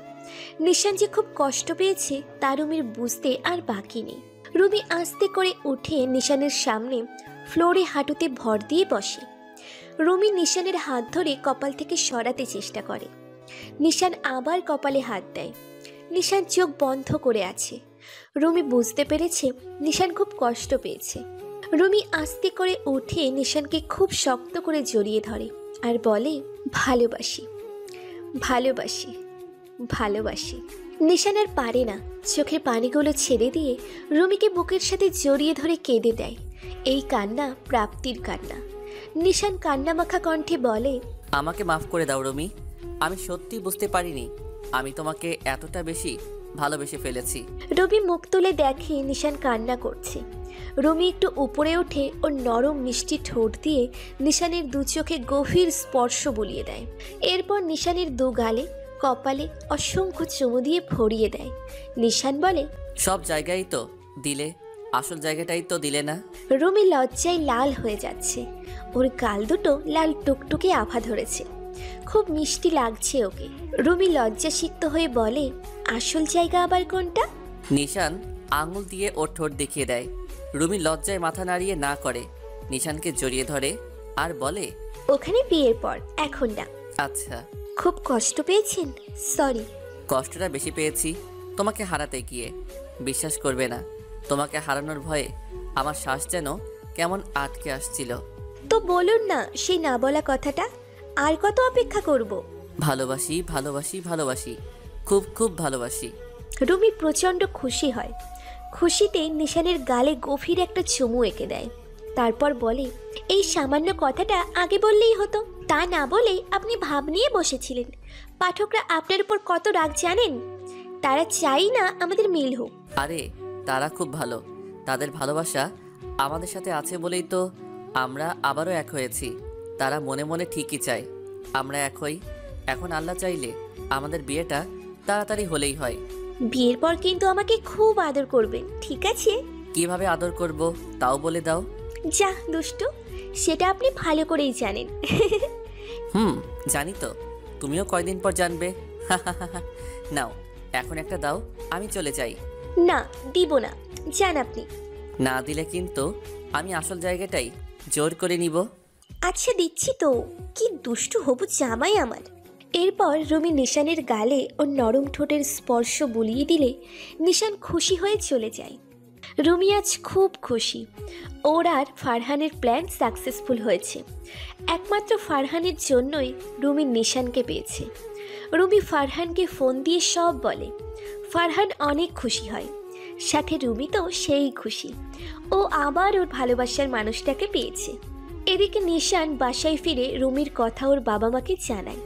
নিশান যে খুব কষ্ট পেয়েছে তা রুমির বুঝতে আর বাকি নেই। রুমি আস্তে করে উঠে নিশানের সামনে ফ্লোরে হাঁটুতে ভর দিয়ে বসে। রুমি নিশানের হাত ধরে কপাল থেকে সরাতে চেষ্টা করে। নিশান আবার কপালে হাত দেয়। নিশান চোখ বন্ধ করে আছে। রুমি বুঝতে পেরেছে নিশান খুব কষ্ট পেয়েছে। রুমি আস্তে করে উঠে নিশানকে খুব শক্ত করে জড়িয়ে ধরে আর বলে, ভালোবাসি, ভালোবাসি, ভালোবাসি। নিশান আর পারে না, চোখের পানিগুলো ছেড়ে দিয়ে রুমিকে বুকের সাথে জড়িয়ে ধরে কেঁদে দেয়। এই কান্না প্রাপ্তির কান্না। নিশান কান্নামাখা কণ্ঠে বলে, আমাকে মাফ করে দাও রুমি, আমি সত্যি বুঝতে পারিনি আমি তোমাকে এতটা বেশি ভালোবেসে ফেলেছি। রুমি মুখ তুলে দেখে নিশান কান্না করছে। রুমি একটু উপরে উঠে ওর নরম মিষ্টি ঠোঁট দিয়ে নিশানের দু চোখে গভীর স্পর্শ বুলিয়ে দেয়। এরপর নিশানের দু গালে কপালে অসংখ্য চুমু দিয়ে ভরিয়ে দেয়। নিশান বলে, সব জায়গায় তো দিলে, আসল জায়গাটাই তো দিলে না। রুমি লজ্জায় লাল হয়ে যাচ্ছে। ওর গাল দুটো লাল টুকটুকে আভা ধরেছে, খুব মিষ্টি লাগছে ওকে। রুমি লজ্জাসিক্ত হয়ে বলে, আসল জায়গা আবার কোনটা? নিশান আঙুল দিয়ে ওর ঠোঁট দেখিয়ে দেয়। রুমি লজ্জায় মাথা নাড়িয়ে না করে, নিশানকে জড়িয়ে ধরে আর বলে, ওখানে বিয়ের পর, এখন না। আচ্ছা। খুব কষ্ট পেয়েছেন? সরি। কষ্টটা বেশি পেয়েছি তোমাকে হারাতে গিয়ে। বিশ্বাস করবে না, তোমাকে হারানোর ভয়ে আমার শ্বাস যেন কেমন আটকে আসছিল। তো বলুন না সেই না বলা কথাটা, আর কত অপেক্ষা করব? ভালোবাসি, ভালোবাসি, ভালোবাসি, খুব খুব ভালোবাসি। রুমি প্রচণ্ড খুশি হয়। খুশিতে নিশানের গালে গভীর একটা চুমু এঁকে দেয়। তারপর বলে, এই সামান্য কথাটা আগে বললেই হতো, তা না বলেই আপনি ভাব নিয়ে বসেছিলেন। পাঠকরা আপনার উপর কত রাগ জানেন? তারা চাই না আমাদের মিল হোক। আরে তারা খুব ভালো, তাদের ভালোবাসা আমাদের সাথে আছে বলেই তো আমরা আবারও এক হয়েছি। তারা মনে মনে ঠিকই চায় আমরা এক হই। এখন আল্লাহ চাইলে আমাদের বিয়েটা তাড়াতাড়ি হলেই হয়। বিয়ের পর কিন্তু আমাকে খুব আদর করবেন, ঠিক আছে? কিভাবে আদর করব তাও বলে দাও। যা দুষ্টু, সেটা আপনি ভালো করেই জানেন। জানি তো, তুমিও কয়দিন পর জানবে। নাও এখন একটা দাও, আমি চলে যাই। না, দিব না, যান আপনি। না দিলে কিন্তু আমি আসল জায়গাটাই জোর করে নিব। আচ্ছা দিচ্ছি তো, কি দুষ্টু হবু জামাই আমার। এরপর রুমি নিশানের গালে ওর নরম ঠোঁটের স্পর্শ বুলিয়ে দিলে নিশান খুশি হয়ে চলে যায়। রুমি আজ খুব খুশি। ওর আর ফারহানের প্ল্যান সাকসেসফুল হয়েছে। একমাত্র ফারহানের জন্যই রুমি নিশানকে পেয়েছে। রুমি ফারহানকে ফোন দিয়ে সব বলে। ফারহান অনেক খুশি হয়, সাথে রুমি তো সেই খুশি, ও আবার ওর ভালোবাসার মানুষটাকে পেয়েছে। এদিকে নিশান বাসায় ফিরে রুমির কথা ওর বাবা মাকে জানায়।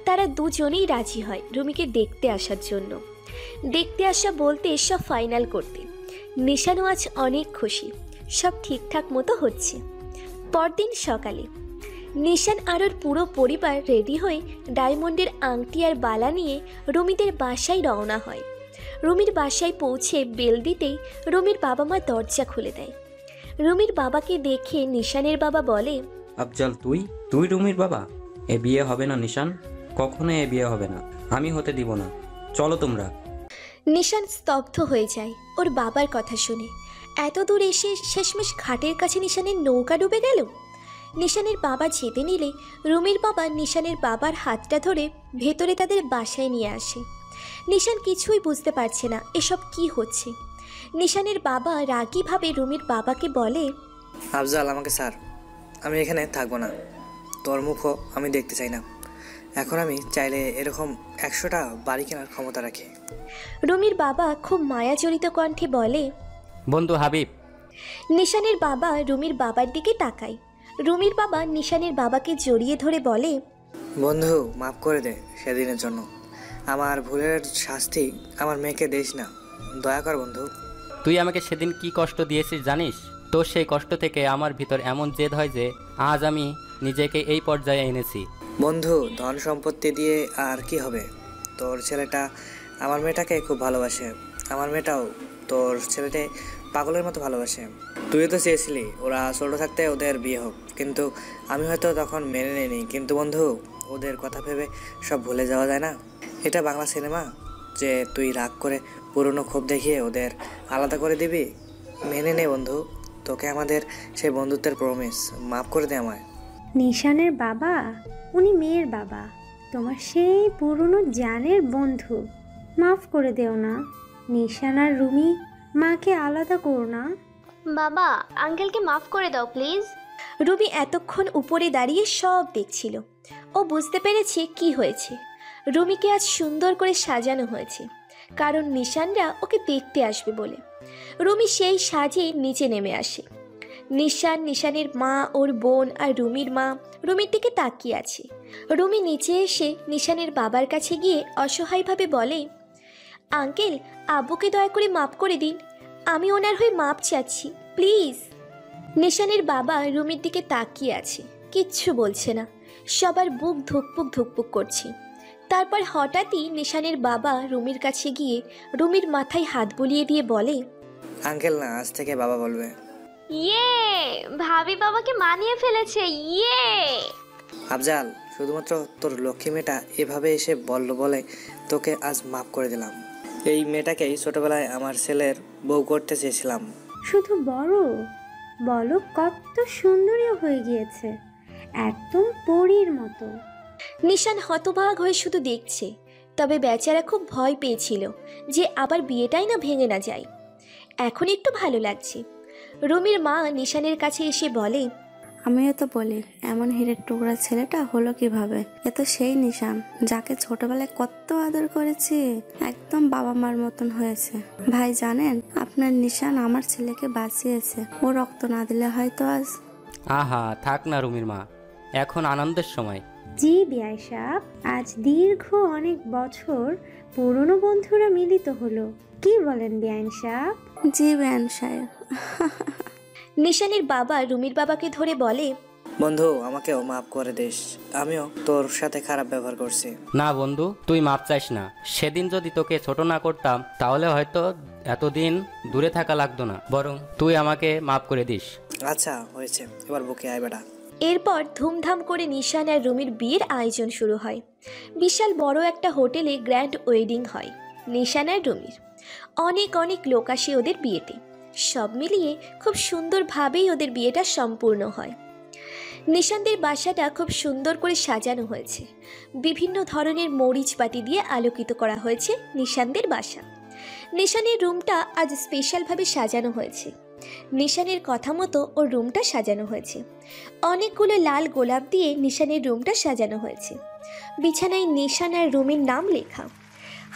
তারা দুজনেই রাজি হয় রুমিকে দেখতে আসার জন্য। দেখতে আসা বলতে সব ফাইনাল করতে। নিশানও আজ অনেক খুশি, সব ঠিকঠাক মতো হচ্ছে। পরদিন সকালে নিশান আর ওর পুরো পরিবার রেডি হয়ে ডায়মন্ডের আংটি আর বালা নিয়ে রুমিদের বাসায় রওনা হয়। রুমির বাসায় পৌঁছে বেল দিতেই রুমির বাবা মা দরজা খুলে দেয়। রুমির বাবাকে দেখে নিশানের বাবা বলে, আফজাল, তুই রুমির বাবা? এ বিয়ে হবে না নিশান, কখনো এ বিয়ে হবে না, আমি হতে দিব না, চলো তোমরা। নিশান স্তব্ধ হয়ে যায় ওর বাবার কথা শুনে। এত দূর এসে শেষমেশ ঘাটের কাছে নিশানের নৌকা ডুবে গেল। নিশানের বাবা যেতে নিলে রুমির বাবা নিশানের বাবার হাতটা ধরে ভেতরে তাদের বাসায় নিয়ে আসে। নিশান কিছুই বুঝতে পারছে না এসব কি হচ্ছে। নিশানের বাবা রাগীভাবে রুমির বাবাকে বলে, আফজাল, আমাকে স্যার, আমি এখানে থাকবো না, তোর মুখও আমি দেখতে চাই না। এখন আমি চাইলে এরকম 100টা বাড়ি কেনার ক্ষমতা রাখি। রুমির বাবা খুব মায়াজড়িত কণ্ঠে বলে, বন্ধু হাবিব। নিশানের বাবা রুমির বাবার দিকে তাকায়। রুমির বাবা নিশানের বাবাকে জড়িয়ে ধরে বলে, বন্ধু, মাফ করে দে সেদিনের জন্য। আমার ভুলের শাস্তি আমার মেয়েকে দিস না, দয়া কর বন্ধু। তুই আমাকে সেদিন কি কষ্ট দিয়েছিস জানিস? তোর সেই কষ্ট থেকে আমার ভিতর এমন জেদ হয় যে আজ আমি নিজেকে এই পর্যায়ে এনেছি। বন্ধু, ধন সম্পত্তি দিয়ে আর কি হবে? তোর ছেলেটা আমার মেয়েটাকে খুব ভালোবাসে, আমার মেয়েটাও তোর ছেলেকে পাগলের মতো ভালোবাসে। তুইও তো চেয়েছিলি ওরা ছোটো থাকতে ওদের বিয়ে হোক, কিন্তু আমি হয়তো তখন মেনে নিইনি। কিন্তু বন্ধু, ওদের কথা ভেবে সব ভুলে যাওয়া যায় না। এটা বাংলা সিনেমা যে তুই রাগ করে পুরনো ক্ষোভ দেখিয়ে ওদের আলাদা করে দিবি? মেনে নে বন্ধু, তোকে আমাদের সেই বন্ধুত্বের প্রমিস, মাফ করে দে আমায়। নিশানের বাবা, উনি মেয়ের বাবা, তোমার সেই পুরনো জানের বন্ধু, মাফ করে দেও না। নিশান আর রুমি মাকে আলাদা করো না। বাবা, আঙ্কেলকে মাফ করে দাও প্লিজ। রুমি এতক্ষণ উপরে দাঁড়িয়ে সব দেখছিল। ও বুঝতে পেরেছে কি হয়েছে। রুমিকে আজ সুন্দর করে সাজানো হয়েছে, কারণ নিশানরা ওকে দেখতে আসবে বলে। রুমি সেই সাজে নিচে নেমে আসে। নিশান, নিশানের মা, ওর বোন আর রুমির মা রুমির দিকে তাকিয়ে আছে। রুমি নিচে এসে নিশানের বাবার কাছে গিয়ে অসহায়ভাবে বলে, আঙ্কেল, আব্বুকে দয়া করে মাফ করে দিন, আমি ওনার হয়ে মাপ চাচ্ছি প্লিজ। নিশানের বাবা রুমির দিকে তাকিয়ে আছে, কিচ্ছু বলছে না। সবার বুক ধুকপুক ধুকপুক করছে। তারপর হঠাৎই নিশানের বাবা রুমির কাছে গিয়ে রুমির মাথায় হাত বুলিয়ে দিয়ে বলে, আঙ্কেল না, আজ থেকে বাবা বলবে। ইয়ে, ভাবি বাবাকে মানিয়ে ফেলেছে, ইয়ে। আফজাল, শুধুমাত্র তোর লক্ষ্মী মেয়েটা এভাবে এসে বলল বলে তোকে আজ মাফ করে দিলাম। এই মেয়েটাকেই ছোটবেলায় আমার ছেলের বউ করতে চেয়েছিলাম। শুধু বলো কত সুন্দরীও হয়ে গিয়েছে, একদম পরীর মতো। নিশান হতবাক হয়ে শুধু দেখছে। তবে বেচারা খুব ভয় পেয়েছিল যে আবার বিয়েটাই না ভেঙে না যায়। এখন একটু ভালো লাগছে। রুমির মা নিশানের কাছে এসে বলে, আমিও তো বলি, এমন হিরের টুকরা ছেলেটা হলো কিভাবে? এ তো সেই নিশান যাকে ছোটবেলায় কত আদর করেছি, একদম বাবা মার মতন হয়েছে। ভাই জানেন, আপনার নিশান আমার ছেলেকে বাঁচিয়েছে। ও রক্ত না দিলে হয়তো আজ। আহা, থাক না রুমির মা, এখন আনন্দের সময়। জি বিআই সাহেব, আজ দীর্ঘ অনেক বছর পুরনো বন্ধুরা মিলিত হলো, কি বলেন বিআইন সাহেব? জি বিআইন সাহেব। নিশানের বাবা রুমির বাবাকে ধরে বলে, বন্ধু, আমাকেও মাফ করে দিস, আমিও তোর সাথে খারাপ ব্যবহার করছি। না বন্ধু, তুই মাপ চাইস না। সেদিন যদি তোকে ছোট না করতাম তাহলে হয়তো এতদিন দূরে থাকা লাগতো না, বরং তুই আমাকে মাফ করে দিস। আচ্ছা হয়েছে, এবার বুকে আয় বেটা। এরপর ধুমধাম করে নিশান আর রুমির বিয়ের আয়োজন শুরু হয়। বিশাল বড় একটা হোটেলে গ্র্যান্ড ওয়েডিং হয় নিশান আর রুমির। অনেক অনেক লোক আসে ওদের বিয়েতে। সব মিলিয়ে খুব সুন্দরভাবেই ওদের বিয়েটা সম্পূর্ণ হয়। নিশানদের বাসাটা খুব সুন্দর করে সাজানো হয়েছে। বিভিন্ন ধরনের মরিচবাতি দিয়ে আলোকিত করা হয়েছে নিশানদের বাসা। নিশানের রুমটা আজ স্পেশালভাবে সাজানো হয়েছে। নিশানের কথা মতো ওর রুমটা সাজানো হয়েছে। অনেকগুলো লাল গোলাপ দিয়ে নিশানের রুমটা সাজানো হয়েছে। বিছানায় নিশান আর রুমের নাম লেখা।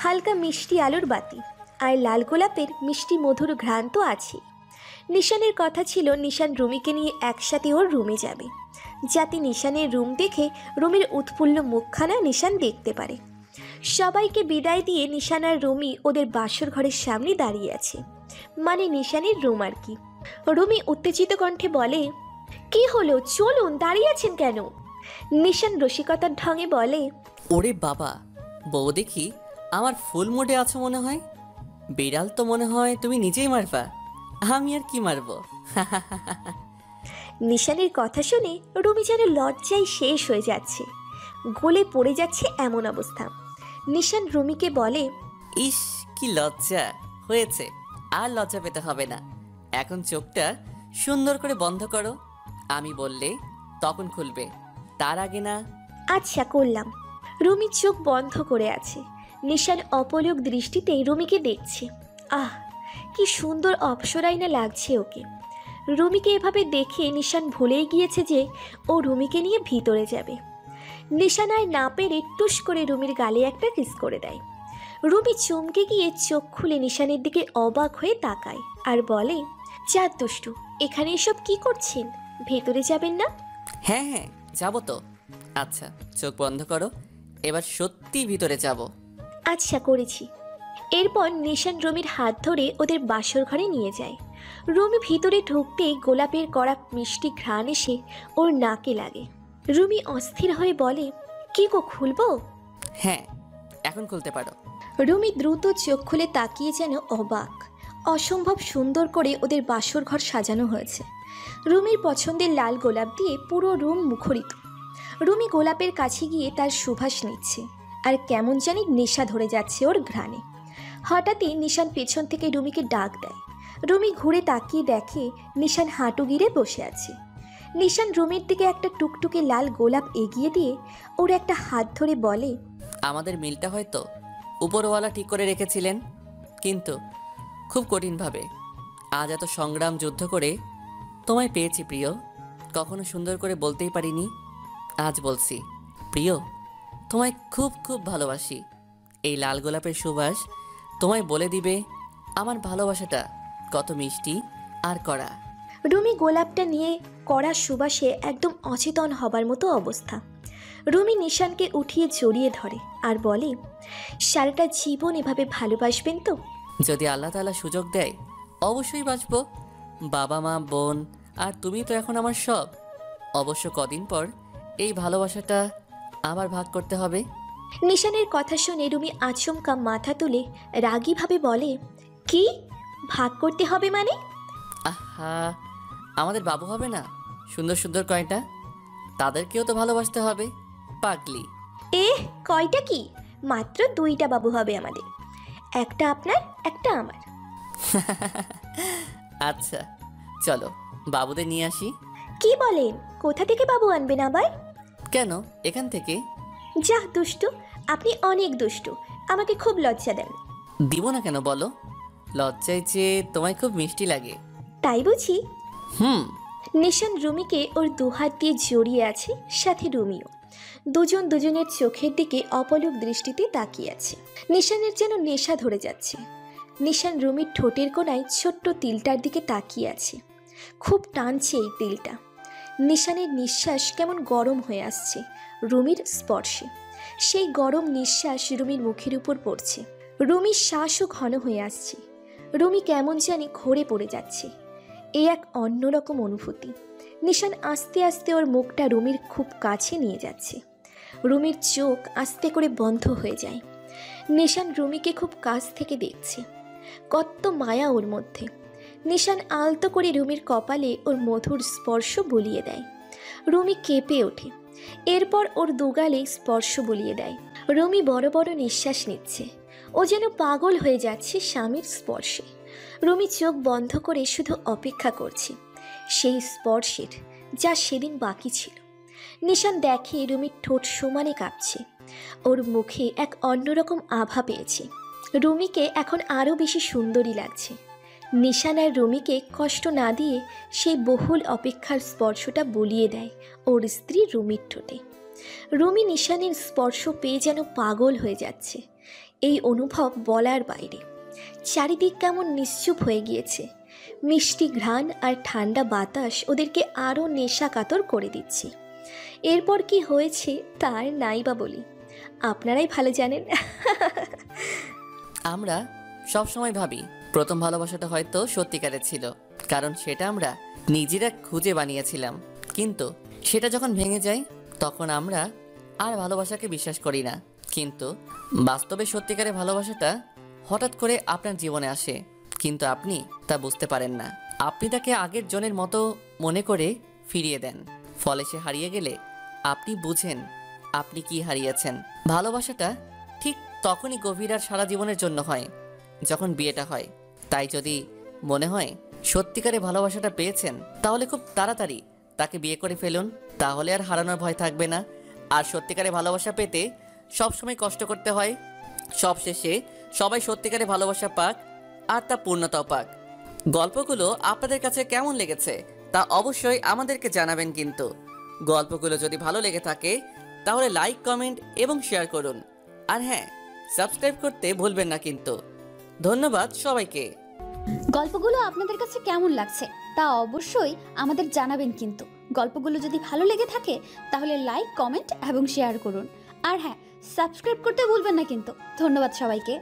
হালকা মিষ্টি আলোর বাতি আর লাল গোলাপের মিষ্টি মধুর ঘ্রাণ তো আছে। নিশানের কথা ছিল নিশান রুমিকে নিয়ে একসাথে ওর রুমে যাবে, যাতে নিশানের রুম দেখে রুমির উৎফুল্ল মুখখানা নিশান দেখতে পারে। সবাইকে বিদায় দিয়ে নিশান আর রুমি ওদের বাসর ঘরের সামনে দাঁড়িয়ে আছে, মানে নিশানের রুম আর কি। রুমি উত্তেজিত কণ্ঠে বলে, কি হলো, চলুন, দাঁড়িয়ে আছেন কেন? নিশান রসিকতার ঢঙে বলে, ওরে বাবা, বউ দেখি আমার ফুল মুডে আছে মনে হয়। বিড়াল তো মনে হয় তুমি নিজেই মারবা, আমি আর কি মারবো। নিশানের কথা শুনে রুমি যেন লজ্জায় শেষ হয়ে যাচ্ছে, গলে পড়ে যাচ্ছে এমন অবস্থা। নিশান রুমিকে বলে, ইস কি লজ্জা হয়েছে, আর লজ্জা পেতে হবে না। এখন চোখটা সুন্দর করে বন্ধ করো, আমি বললে তখন খুলবে, তার আগে না। আচ্ছা করলাম। রুমি চোখ বন্ধ করে আছে। নিশান অপলক দৃষ্টিতে রুমিকে দেখছে। আহ, কি সুন্দর অপসরাই না লাগছে ওকে। রুমিকে এভাবে দেখে নিশান ভুলেই গিয়েছে যে ও রুমিকে নিয়ে ভিতরে যাবে। নিশান আর না পেরে টুস করে রুমির গালে একটা কিস করে দেয়। রুমি চমকে গিয়ে চোখ খুলে নিশানের দিকে অবাক হয়ে তাকায় আর বলে, চাঁদ দুষ্টু, এখানে এসব কি করছেন? ভেতরে যাবেন না? হ্যাঁ হ্যাঁ যাবো তো। আচ্ছা চোখ বন্ধ করো, এবার সত্যি ভিতরে যাব। আচ্ছা করেছি। এরপর নিশান রুমির হাত ধরে ওদের বাসর ঘরে নিয়ে যায়। রুমি ভিতরে ঢুকতেই গোলাপের কড়া মিষ্টি ঘ্রাণ এসে ওর নাকে লাগে। রুমি অস্থির হয়ে বলে, কি গো খুলবো? হ্যাঁ এখন খুলতে পারো। রুমি দ্রুত চোখ খুলে তাকিয়ে যেন অবাক। অসম্ভব সুন্দর করে ওদের বাসর ঘর সাজানো হয়েছে। রুমির পছন্দের লাল গোলাপ দিয়ে পুরো রুম মুখরিত। রুমি গোলাপের কাছে গিয়ে তার সুবাস নিচ্ছে, আর কেমন জানি নেশা ধরে যাচ্ছে ওর ঘ্রাণে। হঠাৎই নিশান পেছন থেকে রুমিকে ডাক দেয়। রুমি ঘুরে তাকিয়ে দেখে নিশান হাঁটু গিরে বসে আছে। নিশান রুমির দিকে একটা টুকটুকে লাল গোলাপ এগিয়ে দিয়ে ওর একটা হাত ধরে বলে, আমাদের মিলটা হয়তো উপরওয়ালা ঠিক করে রেখেছিলেন, কিন্তু খুব কঠিনভাবে। আজ এত সংগ্রাম যুদ্ধ করে তোমায় পেয়েছি প্রিয়। কখনো সুন্দর করে বলতেই পারিনি, আজ বলছি প্রিয়, তোমায় খুব খুব ভালোবাসি। এই লাল গোলাপের সুবাস তোমায় বলে দিবে আমার ভালোবাসাটা কত মিষ্টি আর কড়া। রুমি গোলাপটা নিয়ে কড়া সুবাসে একদম অচেতন হবার মতো অবস্থা। রুমি নিশানকে উঠিয়ে জড়িয়ে ধরে আর বলে, সারাটা জীবন এভাবে ভালোবাসবেন তো? যদি আল্লাহ তাআলা সুযোগ দেয় অবশ্যই বাঁচবো। বাবা মা বোন আর তুমি তো এখন আমার সব। অবশ্য কদিন পর এই ভালোবাসাটা আবার ভাগ করতে হবে। নিশানের কথা শুনে রুমি আচমকা মাথা তুলে রাগীভাবে বলে, কি ভাগ করতে হবে মানে? আহা, আমাদের বাবু হবে না সুন্দর সুন্দর কয়টা, তাদেরকেও তো ভালোবাসতে হবে পাগলি। কয়টা কি? মাত্র 2টা বাবু হবে আমাদের, একটা আপনার একটা আমার। আচ্ছা চলো বাবুদের নিয়ে আসি। কি বলেন? কোথা থেকে বাবু আনবেন আবার? কেন এখান থেকে? যা দুষ্টু, আপনি অনেক দুষ্টু, আমাকে খুব লজ্জা দেন। দিব না কেন বলো? লজ্জায় যে তোমায় খুব মিষ্টি লাগে। তাই বুঝি? হুম। নিশান রুমিকে ওর দুহাত দিয়ে জড়িয়ে আছে, সাথে রুমিও। দুজন দুজনের চোখের দিকে অপলক দৃষ্টিতে তাকিয়ে আছে। নিশানের যেন নেশা ধরে যাচ্ছে। নিশান রুমির ঠোঁটের কোণায় ছোট্ট তিলটার দিকে তাকিয়ে আছে। খুব টানছে এই তিলটা। নিশানের নিঃশ্বাস কেমন গরম হয়ে আসছে রুমির স্পর্শে। সেই গরম নিঃশ্বাস রুমির মুখের উপর পড়ছে। রুমির শ্বাসও ঘন হয়ে আসছে। রুমি কেমন জানি ঘরে পড়ে যাচ্ছে। এই এক অন্যরকম অনুভূতি। নিশান আস্তে আস্তে ওর মুখটা রুমির খুব কাছে নিয়ে যাচ্ছে। রুমির চোখ আস্তে করে বন্ধ হয়ে যায়। নিশান রুমিকে খুব কাছ থেকে দেখছে। কত মায়া ওর মধ্যে। নিশান আলতো করে রুমির কপালে ওর মধুর স্পর্শ বুলিয়ে দেয়। রুমি কেঁপে ওঠে। এরপর ওর দুগালে স্পর্শ বুলিয়ে দেয়। রুমি বড় বড় নিঃশ্বাস নিচ্ছে। ও যেন পাগল হয়ে যাচ্ছে স্বামীর স্পর্শে। রুমি চোখ বন্ধ করে শুধু অপেক্ষা করছে সেই স্পর্শের, যা সেদিন বাকি ছিল। নিশান দেখে রুমির ঠোঁট সমানে কাঁপছে। ওর মুখে এক অন্যরকম আভা পেয়েছে। রুমিকে এখন আরও বেশি সুন্দরী লাগছে। নিশান আর রুমিকে কষ্ট না দিয়ে সেই বহুল অপেক্ষার স্পর্শটা বলিয়ে দেয় ওর স্ত্রী রুমির ঠোঁটে। রুমি নিশানের স্পর্শ পেয়ে যেন পাগল হয়ে যাচ্ছে। এই অনুভব বলার বাইরে। চারিদিক কেমন নিশ্চুপ হয়ে গিয়েছে। মিষ্টি ঘ্রাণ আর ঠান্ডা বাতাস ওদেরকে আরও নেশা কাতর করে দিচ্ছে। এরপর কি হয়েছে তার নাই বা বলি, আপনারাই ভালো জানেন। আমরা সব সময় ভাবি প্রথম ভালোবাসাটা হয়তো সত্যিকারের ছিল, কারণ সেটা আমরা নিজেরা খুঁজে বানিয়েছিলাম। কিন্তু সেটা যখন ভেঙে যায় তখন আমরা আর ভালোবাসাকে বিশ্বাস করি না। কিন্তু বাস্তবে সত্যিকারের ভালোবাসাটা হঠাৎ করে আপনার জীবনে আসে, কিন্তু আপনি তা বুঝতে পারেন না। আপনি তাকে আগের জনের মতো মনে করে ফিরিয়ে দেন, ফলে সে হারিয়ে গেলে আপনি বুঝেন আপনি কি হারিয়েছেন। ভালোবাসাটা ঠিক তখনই গভীর আর সারা জীবনের জন্য হয় যখন বিয়েটা হয়। তাই যদি মনে হয় সত্যিকারে ভালোবাসাটা পেয়েছেন, তাহলে খুব তাড়াতাড়ি তাকে বিয়ে করে ফেলুন, তাহলে আর হারানোর ভয় থাকবে না। আর সত্যিকারে ভালোবাসা পেতে সবসময় কষ্ট করতে হয়। সবশেষে সবাই সত্যিকারে ভালোবাসা পাক, আর তা পূর্ণতাও পাক। গল্পগুলো আপনাদের কাছে কেমন লেগেছে তা অবশ্যই আমাদেরকে জানাবেন। কিন্তু গল্পগুলো যদি ভালো লেগে থাকে তাহলে লাইক, কমেন্ট এবং শেয়ার করুন। আর হ্যাঁ, সাবস্ক্রাইব করতে ভুলবেন না কিন্তু। ধন্যবাদ সবাইকে। গল্পগুলো আপনাদের কাছে কেমন লাগছে তা অবশ্যই আমাদের জানাবেন। কিন্তু গল্পগুলো যদি ভালো লেগে থাকে তাহলে লাইক, কমেন্ট এবং শেয়ার করুন। আর হ্যাঁ, সাবস্ক্রাইব করতে ভুলবেন না কিন্তু। ধন্যবাদ সবাইকে।